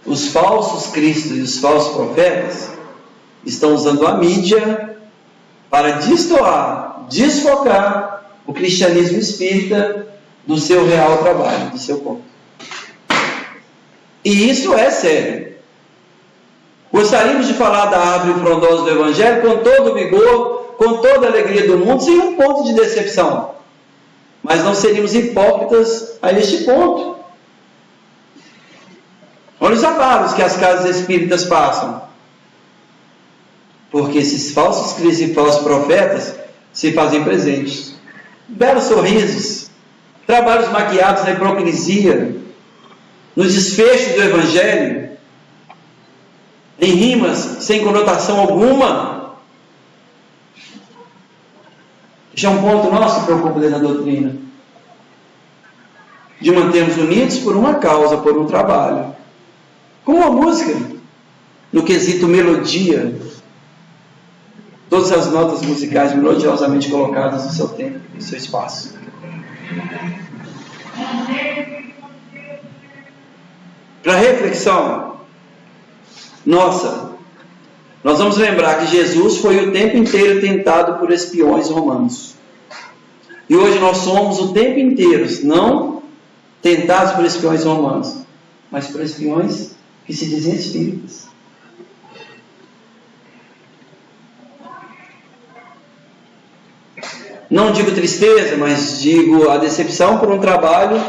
Os falsos cristos e os falsos profetas estão usando a mídia para destoar, desfocar o cristianismo espírita do seu real trabalho, do seu ponto. E isso é sério. Gostaríamos de falar da árvore frondosa do Evangelho com todo o vigor, com toda a alegria do mundo, sem um ponto de decepção. Mas não seríamos hipócritas a este ponto. Olha os abalos que as casas espíritas passam. Porque esses falsos cristos e falsos profetas se fazem presentes. Belos sorrisos, trabalhos maquiados na hipocrisia, nos desfechos do Evangelho, em rimas sem conotação alguma. Este é um ponto nosso que preocupa dentro da doutrina. De mantermos unidos por uma causa, por um trabalho. Como a música, no quesito melodia. Todas as notas musicais melodiosamente colocadas no seu tempo, no seu espaço. Para reflexão nossa, nós vamos lembrar que Jesus foi o tempo inteiro tentado por espiões romanos. E hoje nós somos o tempo inteiro, não tentados por espiões romanos, mas por espiões que se dizem espíritas. Não digo tristeza, mas digo a decepção por um trabalho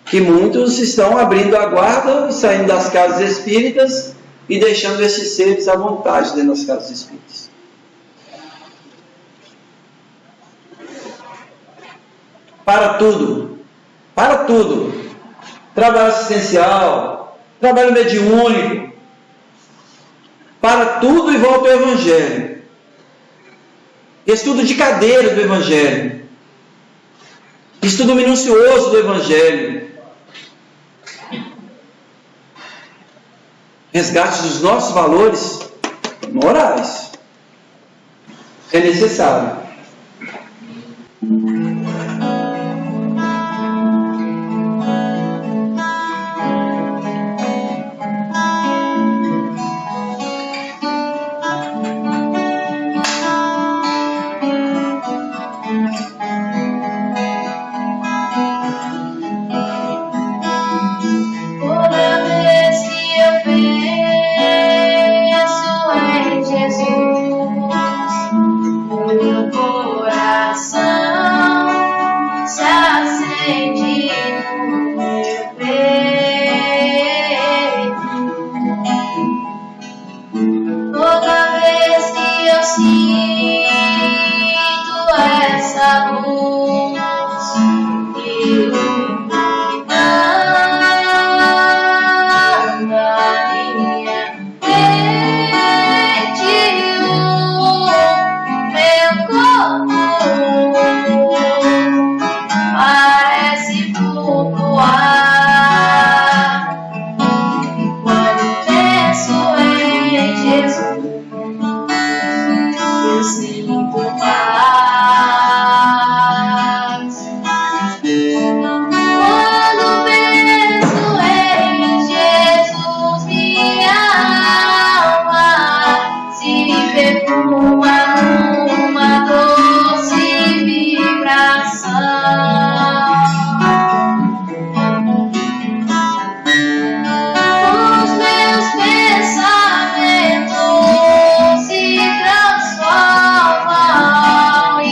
que muitos estão abrindo a guarda e saindo das casas espíritas e deixando esses seres à vontade dentro das casas espíritas. Para tudo, trabalho assistencial, trabalho mediúnico, para tudo e volta ao Evangelho. Estudo de cadeira do Evangelho, estudo minucioso do Evangelho, resgate dos nossos valores morais. É necessário. Coração Jesus, eu sinto paz. Quando penso em Jesus, minha alma se perfuma numa doce vibração. Os meus pensamentos se transformam e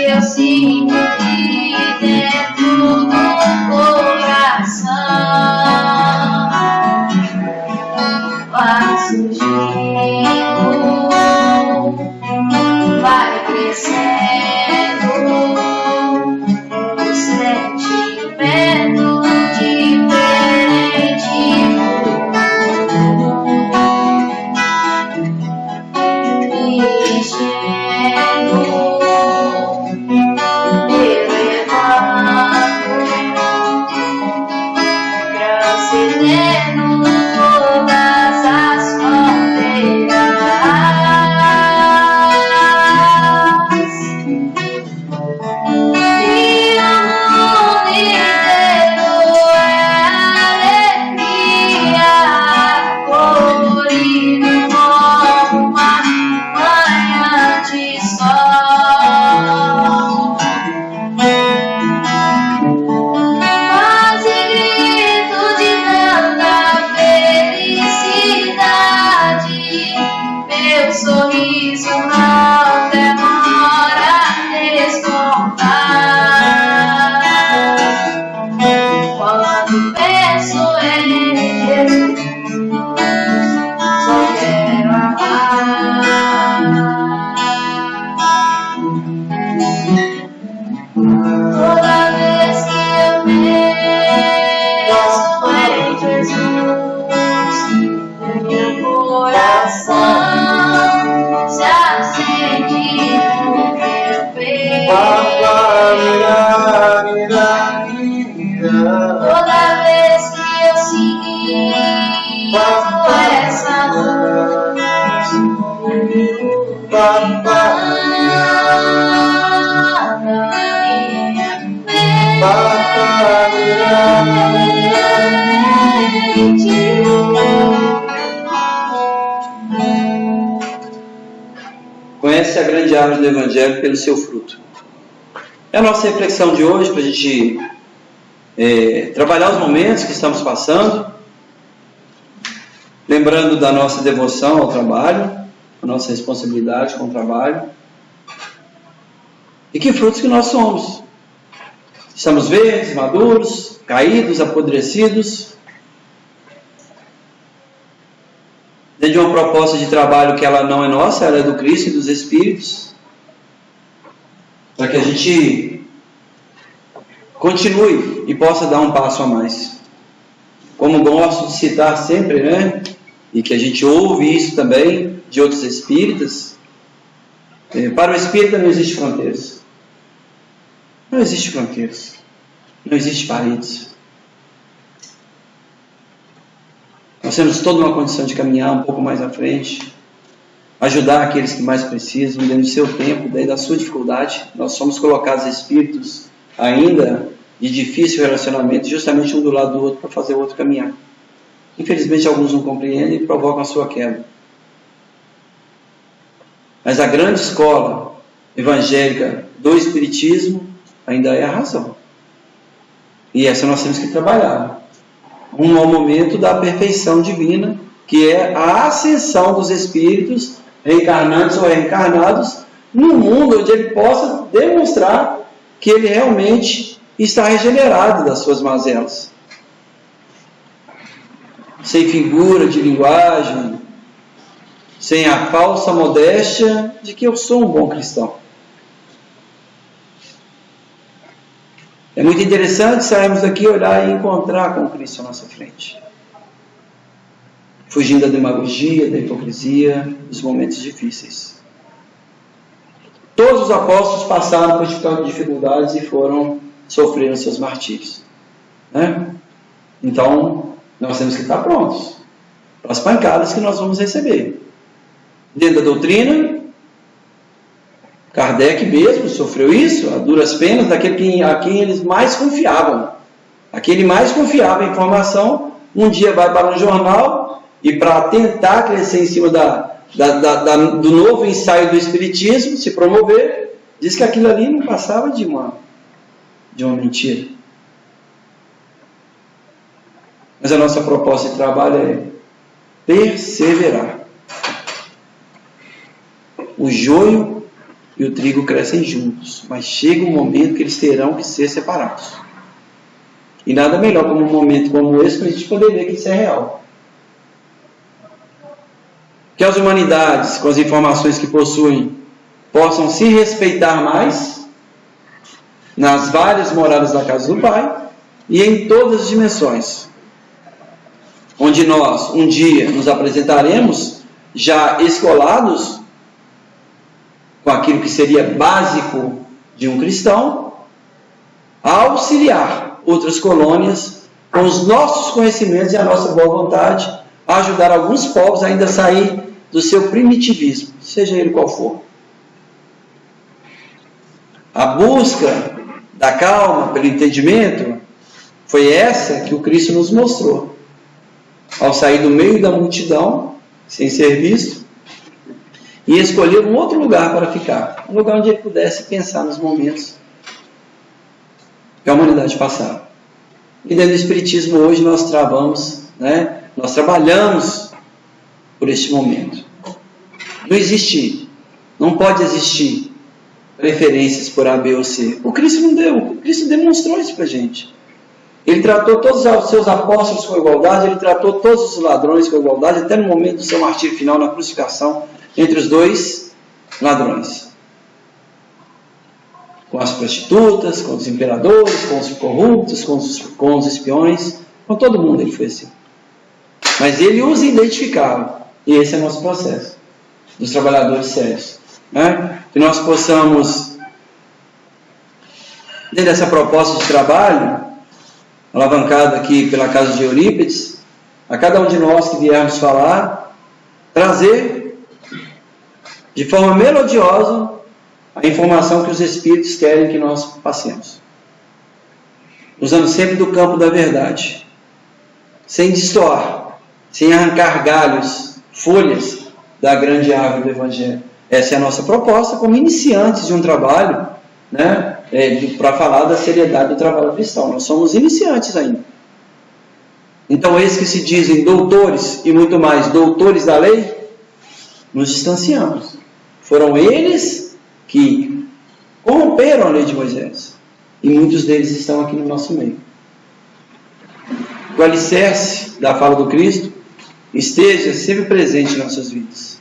eu sinto que dentro do coração vai surgindo, vai crescendo o sentimento diferente, me enchendo, me levando, transcendendo todas as fronteiras. E o mundo inteiro é alegria, colorido como uma manhã de sol. Paz e grito de tanta felicidade, meu sorriso não demora a descontar. Quando penso em Jesus, só quero amar. Toda vez que eu penso em Jesus, meu coração se acende no meu peito. Toda vez que eu sinto essa luz, Conhece a grande árvore do Evangelho pelo seu fruto. É a nossa reflexão de hoje para a gente trabalhar os momentos que estamos passando, lembrando da nossa devoção ao trabalho, a nossa responsabilidade com o trabalho, e que frutos que nós somos. Estamos verdes, maduros, caídos, apodrecidos, dentro de uma proposta de trabalho que ela não é nossa, ela é do Cristo e dos Espíritos, para que a gente continue e possa dar um passo a mais. Como gosto de citar sempre, né, e que a gente ouve isso também de outros espíritas, para o espírita não existe fronteiras. Não existe fronteiras. Não existe paredes. Nós temos toda uma condição de caminhar um pouco mais à frente, ajudar aqueles que mais precisam, dentro do seu tempo, dentro da sua dificuldade. Nós somos colocados espíritos ainda de difícil relacionamento, justamente um do lado do outro, para fazer o outro caminhar. Infelizmente, alguns não compreendem e provocam a sua queda. Mas a grande escola evangélica do Espiritismo ainda é a razão. E essa nós temos que trabalhar. Um ao momento da perfeição divina, que é a ascensão dos espíritos, reencarnantes ou reencarnados, no mundo onde ele possa demonstrar que ele realmente está regenerado das suas mazelas. Sem figura de linguagem, sem a falsa modéstia de que eu sou um bom cristão. É muito interessante sairmos daqui, olhar e encontrar com Cristo à nossa frente. Fugindo da demagogia, da hipocrisia, dos momentos difíceis. Todos os apóstolos passaram por dificuldades e sofreram seus martírios. Né? Então, nós temos que estar prontos para as pancadas que nós vamos receber. dentro da doutrina. Kardec mesmo sofreu isso, a duras penas, daquele a quem eles mais confiavam. Aquele mais confiava em informação, um dia vai para um jornal e, para tentar crescer em cima do novo ensaio do Espiritismo, se promover, diz que aquilo ali não passava de uma mentira. Mas a nossa proposta de trabalho é perseverar. O joio e o trigo crescem juntos, mas chega um momento que eles terão que ser separados. E nada melhor como um momento como esse para a gente poder ver que isso é real. Que as humanidades, com as informações que possuem, possam se respeitar mais nas várias moradas da casa do Pai e em todas as dimensões, onde nós um dia nos apresentaremos já escolados com aquilo que seria básico de um cristão, a auxiliar outras colônias com os nossos conhecimentos e a nossa boa vontade, a ajudar alguns povos a ainda sair do seu primitivismo, seja ele qual for. A busca da calma pelo entendimento foi essa que o Cristo nos mostrou. Ao sair do meio da multidão, sem ser visto, e escolher um outro lugar para ficar, um lugar onde ele pudesse pensar nos momentos que a humanidade passava. E dentro do Espiritismo hoje nós nós trabalhamos por este momento. Não pode existir preferências por A, B ou C. O Cristo não deu, o Cristo demonstrou isso para a gente. Ele tratou todos os seus apóstolos com igualdade, ele tratou todos os ladrões com igualdade, até no momento do seu martírio final, na crucificação, entre os dois ladrões. Com as prostitutas, com os imperadores, com os corruptos, com os espiões, com todo mundo ele foi assim. Mas ele os identificava, e esse é o nosso processo, dos trabalhadores sérios. Que nós possamos, dentro dessa proposta de trabalho, alavancada aqui pela casa de Eurípides, a cada um de nós que viermos falar, trazer de forma melodiosa a informação que os Espíritos querem que nós passemos. Usando sempre do campo da verdade, sem destoar, sem arrancar galhos, folhas da grande árvore do Evangelho. Essa é a nossa proposta como iniciantes de um trabalho, para falar da seriedade do trabalho cristão. Nós somos iniciantes ainda. Então, esses que se dizem doutores e muito mais doutores da lei, nos distanciamos. Foram eles que corromperam a lei de Moisés. E muitos deles estão aqui no nosso meio. O alicerce da fala do Cristo esteja sempre presente em nossas vidas.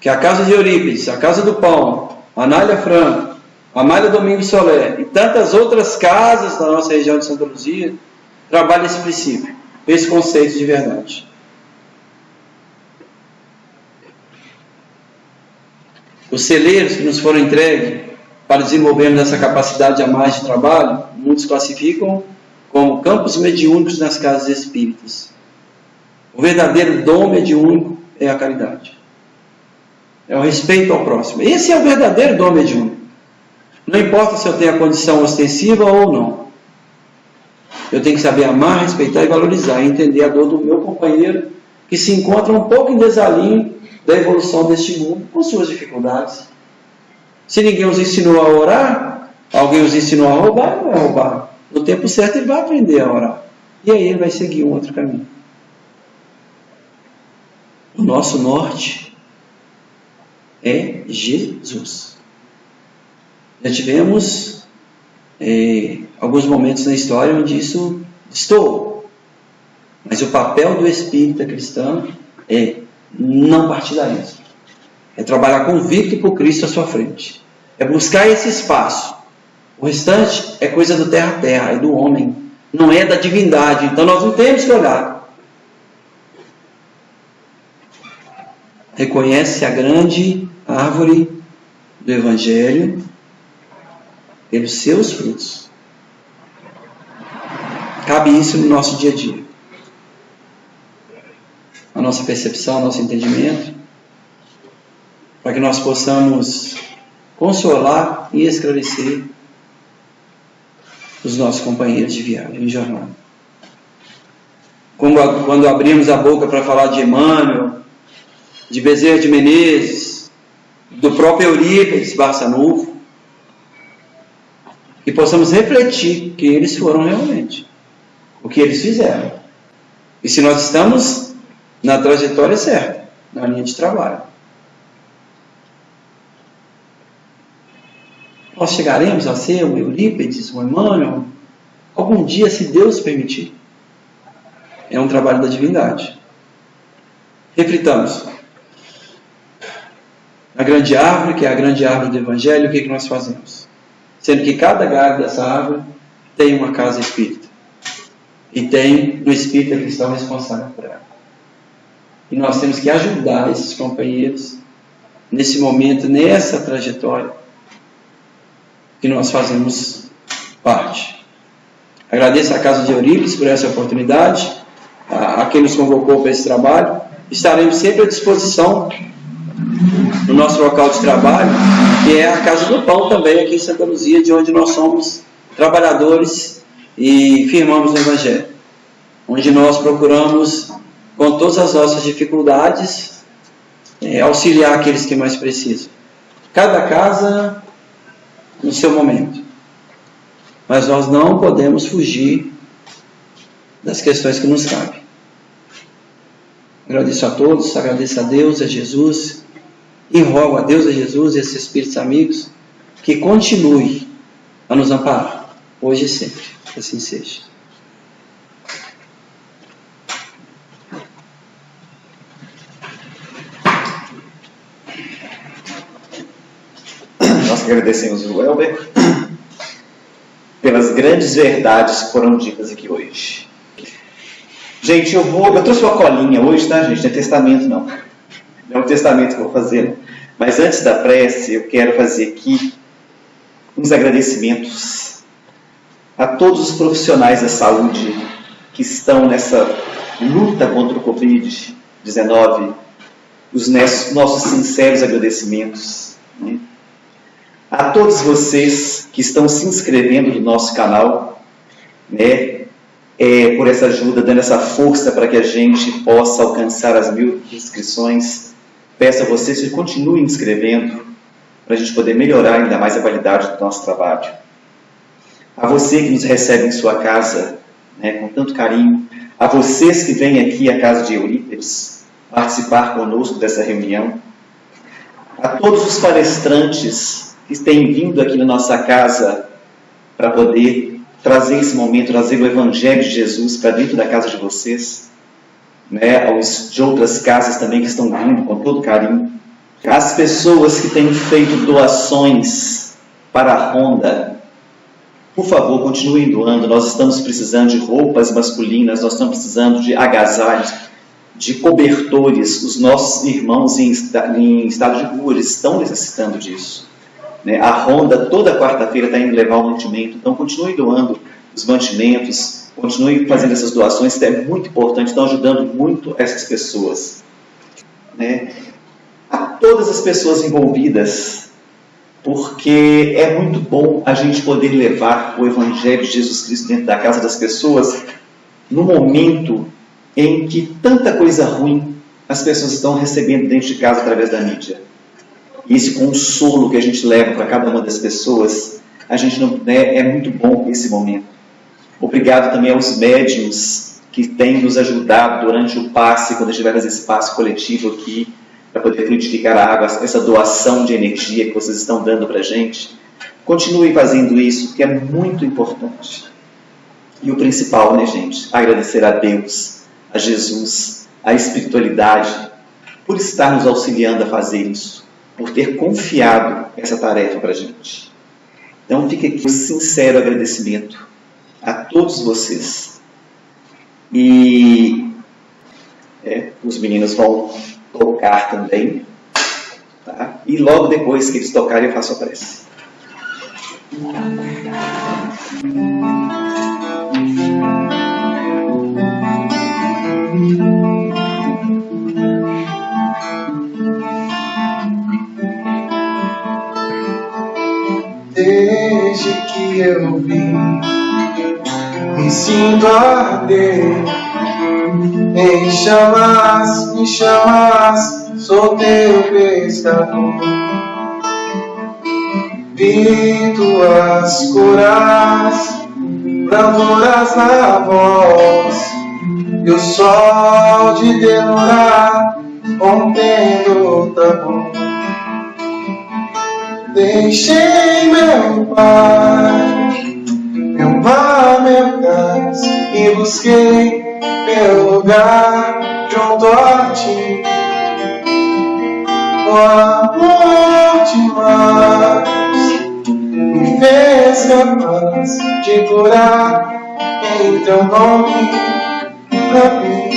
Que a casa de Eurípides, a Casa do Pão, a Anália Franco, a Amália Domingos Soler e tantas outras casas da nossa região de Santa Luzia trabalhem esse princípio, esse conceito de verdade. Os celeiros que nos foram entregues para desenvolvermos essa capacidade a mais de trabalho, muitos classificam como campos mediúnicos nas casas espíritas. O verdadeiro dom mediúnico é a caridade. É o respeito ao próximo. Esse é o verdadeiro dom mediúnico. Não importa se eu tenho a condição ostensiva ou não. Eu tenho que saber amar, respeitar e valorizar, e entender a dor do meu companheiro, que se encontra um pouco em desalinho da evolução deste mundo, com suas dificuldades. Se ninguém os ensinou a orar, alguém os ensinou a roubar, ele vai roubar. No tempo certo ele vai aprender a orar. E aí ele vai seguir um outro caminho. O nosso norte é Jesus. Já tivemos alguns momentos na história onde isso destoou. Mas o papel do espírita cristão é não partidarismo. É trabalhar convicto por Cristo à sua frente. É buscar esse espaço. O restante é coisa do terra a terra, é do homem. Não é da divindade. Então nós não temos que olhar. Reconhece a grande árvore do Evangelho pelos seus frutos. Cabe isso no nosso dia a dia. a nossa percepção, nosso entendimento, para que nós possamos consolar e esclarecer os nossos companheiros de viagem, de jornada. Quando abrimos a boca para falar de Emmanuel, de Bezerra de Menezes, do próprio Eurípides Barçanufo, que possamos refletir que eles foram realmente, o que eles fizeram. E se nós estamos na trajetória certa, na linha de trabalho. Nós chegaremos a ser o Eurípides, o Emmanuel, algum dia, se Deus permitir. É um trabalho da divindade. Reflitamos. A grande árvore, que é a grande árvore do Evangelho, o que nós fazemos? Sendo que cada galho dessa árvore tem uma casa espírita. E tem no espírito cristão responsável por ela. E nós temos que ajudar esses companheiros nesse momento, nessa trajetória que nós fazemos parte. Agradeço à Casa de Eurípides por essa oportunidade, a quem nos convocou para esse trabalho. Estaremos sempre à disposição no nosso local de trabalho, que é a Casa do Pão também, aqui em Santa Luzia, de onde nós somos trabalhadores e firmamos no Evangelho, onde nós procuramos, com todas as nossas dificuldades, auxiliar aqueles que mais precisam. Cada casa no seu momento. Mas nós não podemos fugir das questões que nos cabem. Agradeço a todos, agradeço a Deus, a Jesus, e rogo a Deus, a Jesus e a esses espíritos amigos que continue a nos amparar, hoje e sempre. Que assim seja. Nós agradecemos o Elber pelas grandes verdades que foram ditas aqui hoje. Gente, eu trouxe uma colinha hoje, tá, gente? Não é testamento, não. Não é um testamento que eu vou fazer. Mas antes da prece, eu quero fazer aqui uns agradecimentos a todos os profissionais da saúde que estão nessa luta contra o Covid-19. Os nossos sinceros agradecimentos, né? A todos vocês que estão se inscrevendo no nosso canal, né, por essa ajuda, dando essa força para que a gente possa alcançar as 1000 inscrições. Peço a vocês que continuem inscrevendo, para a gente poder melhorar ainda mais a qualidade do nosso trabalho. A você que nos recebe em sua casa, né, com tanto carinho, a vocês que vêm aqui à Casa de Eurípides participar conosco dessa reunião, a todos os palestrantes que têm vindo aqui na nossa casa para poder trazer esse momento, trazer o Evangelho de Jesus para dentro da casa de vocês, né, aos de outras casas também que estão vindo com todo carinho, as pessoas que têm feito doações para a Ronda, por favor, continuem doando. Nós estamos precisando de roupas masculinas, nós estamos precisando de agasalhos, de cobertores. Os nossos irmãos em estado de rua estão necessitando disso. A Ronda toda quarta-feira está indo levar o mantimento, então continue doando os mantimentos, continue fazendo essas doações, que é muito importante, estão ajudando muito essas pessoas. A todas as pessoas envolvidas, porque é muito bom a gente poder levar o Evangelho de Jesus Cristo dentro da casa das pessoas, no momento em que tanta coisa ruim as pessoas estão recebendo dentro de casa através da mídia. E esse consolo que a gente leva para cada uma das pessoas, a gente não, é muito bom esse momento. Obrigado também aos médiuns que têm nos ajudado durante o passe, quando a gente vai fazer esse passe coletivo aqui, para poder fluidificar a água, essa doação de energia que vocês estão dando para a gente. Continuem fazendo isso, que é muito importante. E o principal, né, gente? Agradecer a Deus, a Jesus, a espiritualidade, por estar nos auxiliando a fazer isso, por ter confiado essa tarefa para a gente. Então fica aqui um sincero agradecimento a todos vocês. E os meninos vão tocar também, tá? E logo depois que eles tocarem eu faço a prece. desde que eu vi, me sinto arder. Em chamas, me chamas, sou teu pescador. Vi tuas curas, branduras na voz, e o sol de demorar, rompendo o tabu. Deixei meu pai, meu mar, meu gás, e busquei meu lugar junto a ti. O amor demais me fez capaz de curar em teu nome pra mim.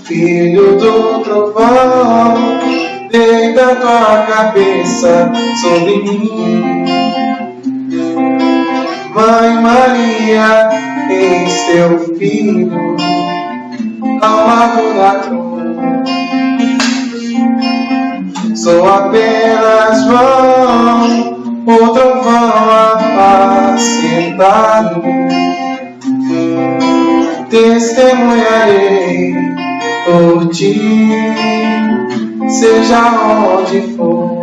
Filho do trovão, deita tua cabeça sobre mim. Mãe Maria, eis teu filho ao lado da cruz. Sou apenas João, o trovão apacentado. Testemunharei por ti, seja onde for.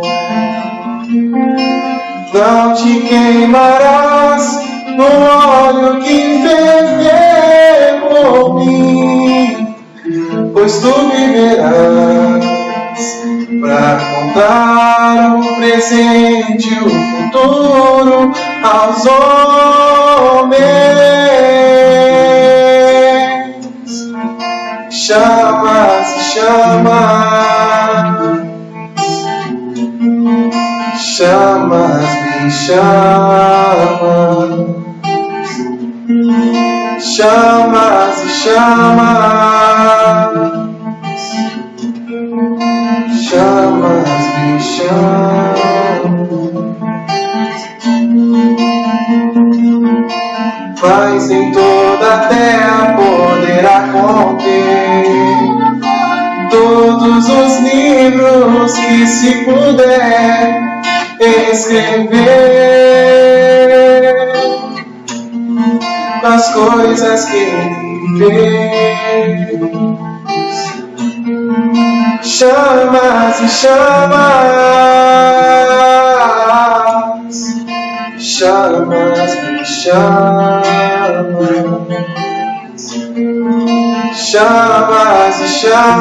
Não te queimarás no óleo que ferver por mim, pois tu viverás pra contar o presente e o futuro aos homens. Chamas e chamas, chamas me chamas, chamas e chamas, chamas me chamas. Mas em toda a terra poderá conter todos os livros que se puder escrever, as coisas que ele fez. Chamas e chamas, chamas me chamas, chamas e chamas,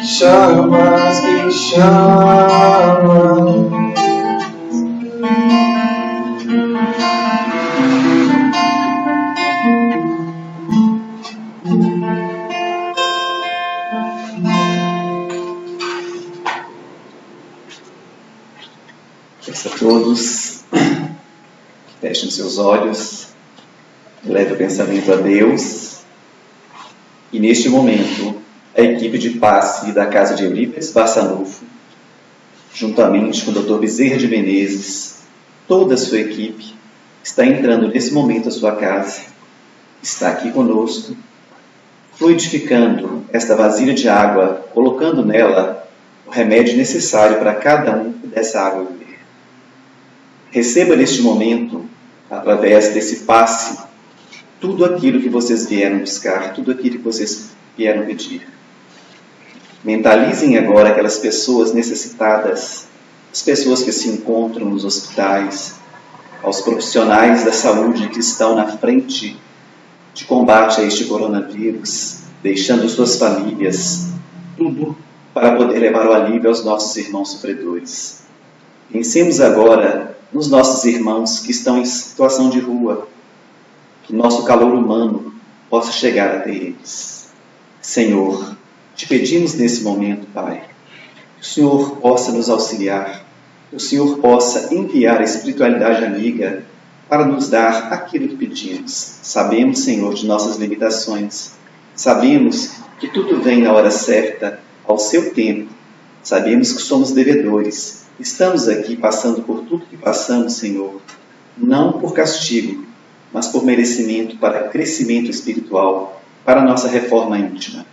chamas me chamas. Peço a todos, fechem seus olhos, leve o pensamento a Deus. E neste momento, a equipe de passe da Casa de Eurípides Barçanufo, juntamente com o Dr. Bezerra de Menezes, toda a sua equipe, está entrando nesse momento à sua casa, está aqui conosco, fluidificando esta vasilha de água, colocando nela o remédio necessário para cada um dessa água beber. Receba neste momento, através desse passe, tudo aquilo que vocês vieram buscar, tudo aquilo que vocês vieram pedir. Mentalizem agora aquelas pessoas necessitadas, as pessoas que se encontram nos hospitais, aos profissionais da saúde que estão na frente de combate a este coronavírus, deixando suas famílias, tudo para poder levar o alívio aos nossos irmãos sofredores. Pensemos agora nos nossos irmãos que estão em situação de rua, que nosso calor humano possa chegar até eles. Senhor, te pedimos nesse momento, Pai, que o Senhor possa nos auxiliar, que o Senhor possa enviar a espiritualidade amiga para nos dar aquilo que pedimos. Sabemos, Senhor, de nossas limitações, sabemos que tudo vem na hora certa, ao seu tempo, sabemos que somos devedores. Estamos aqui passando por tudo que passamos, Senhor, não por castigo, mas por merecimento para crescimento espiritual, para nossa reforma íntima.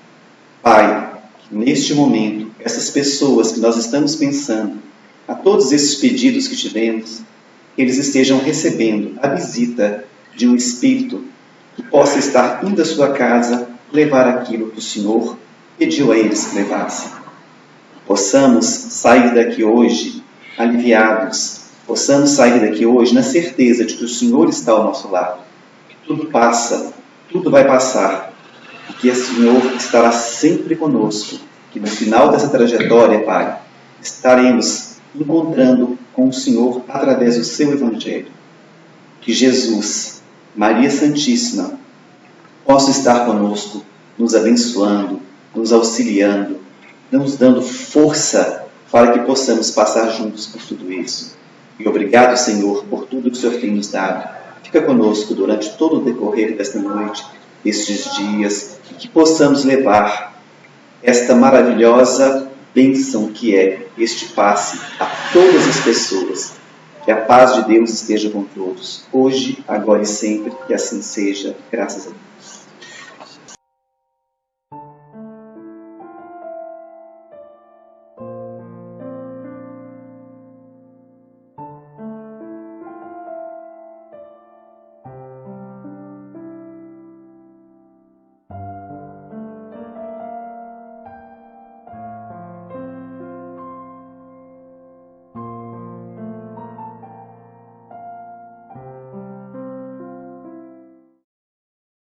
Pai, neste momento, essas pessoas que nós estamos pensando, a todos esses pedidos que tivemos, eles estejam recebendo a visita de um Espírito que possa estar indo à sua casa levar aquilo que o Senhor pediu a eles que levassem. Possamos sair daqui hoje aliviados, possamos sair daqui hoje na certeza de que o Senhor está ao nosso lado, que tudo passa, tudo vai passar, e que o Senhor estará sempre conosco, que no final dessa trajetória, Pai, estaremos encontrando com o Senhor através do seu Evangelho. Que Jesus, Maria Santíssima, possa estar conosco, nos abençoando, nos auxiliando, nos dando força para que possamos passar juntos por tudo isso. E obrigado, Senhor, por tudo que o Senhor tem nos dado. Fica conosco durante todo o decorrer desta noite, destes dias, e que possamos levar esta maravilhosa bênção que é este passe a todas as pessoas. Que a paz de Deus esteja com todos, hoje, agora e sempre, que assim seja, graças a Deus.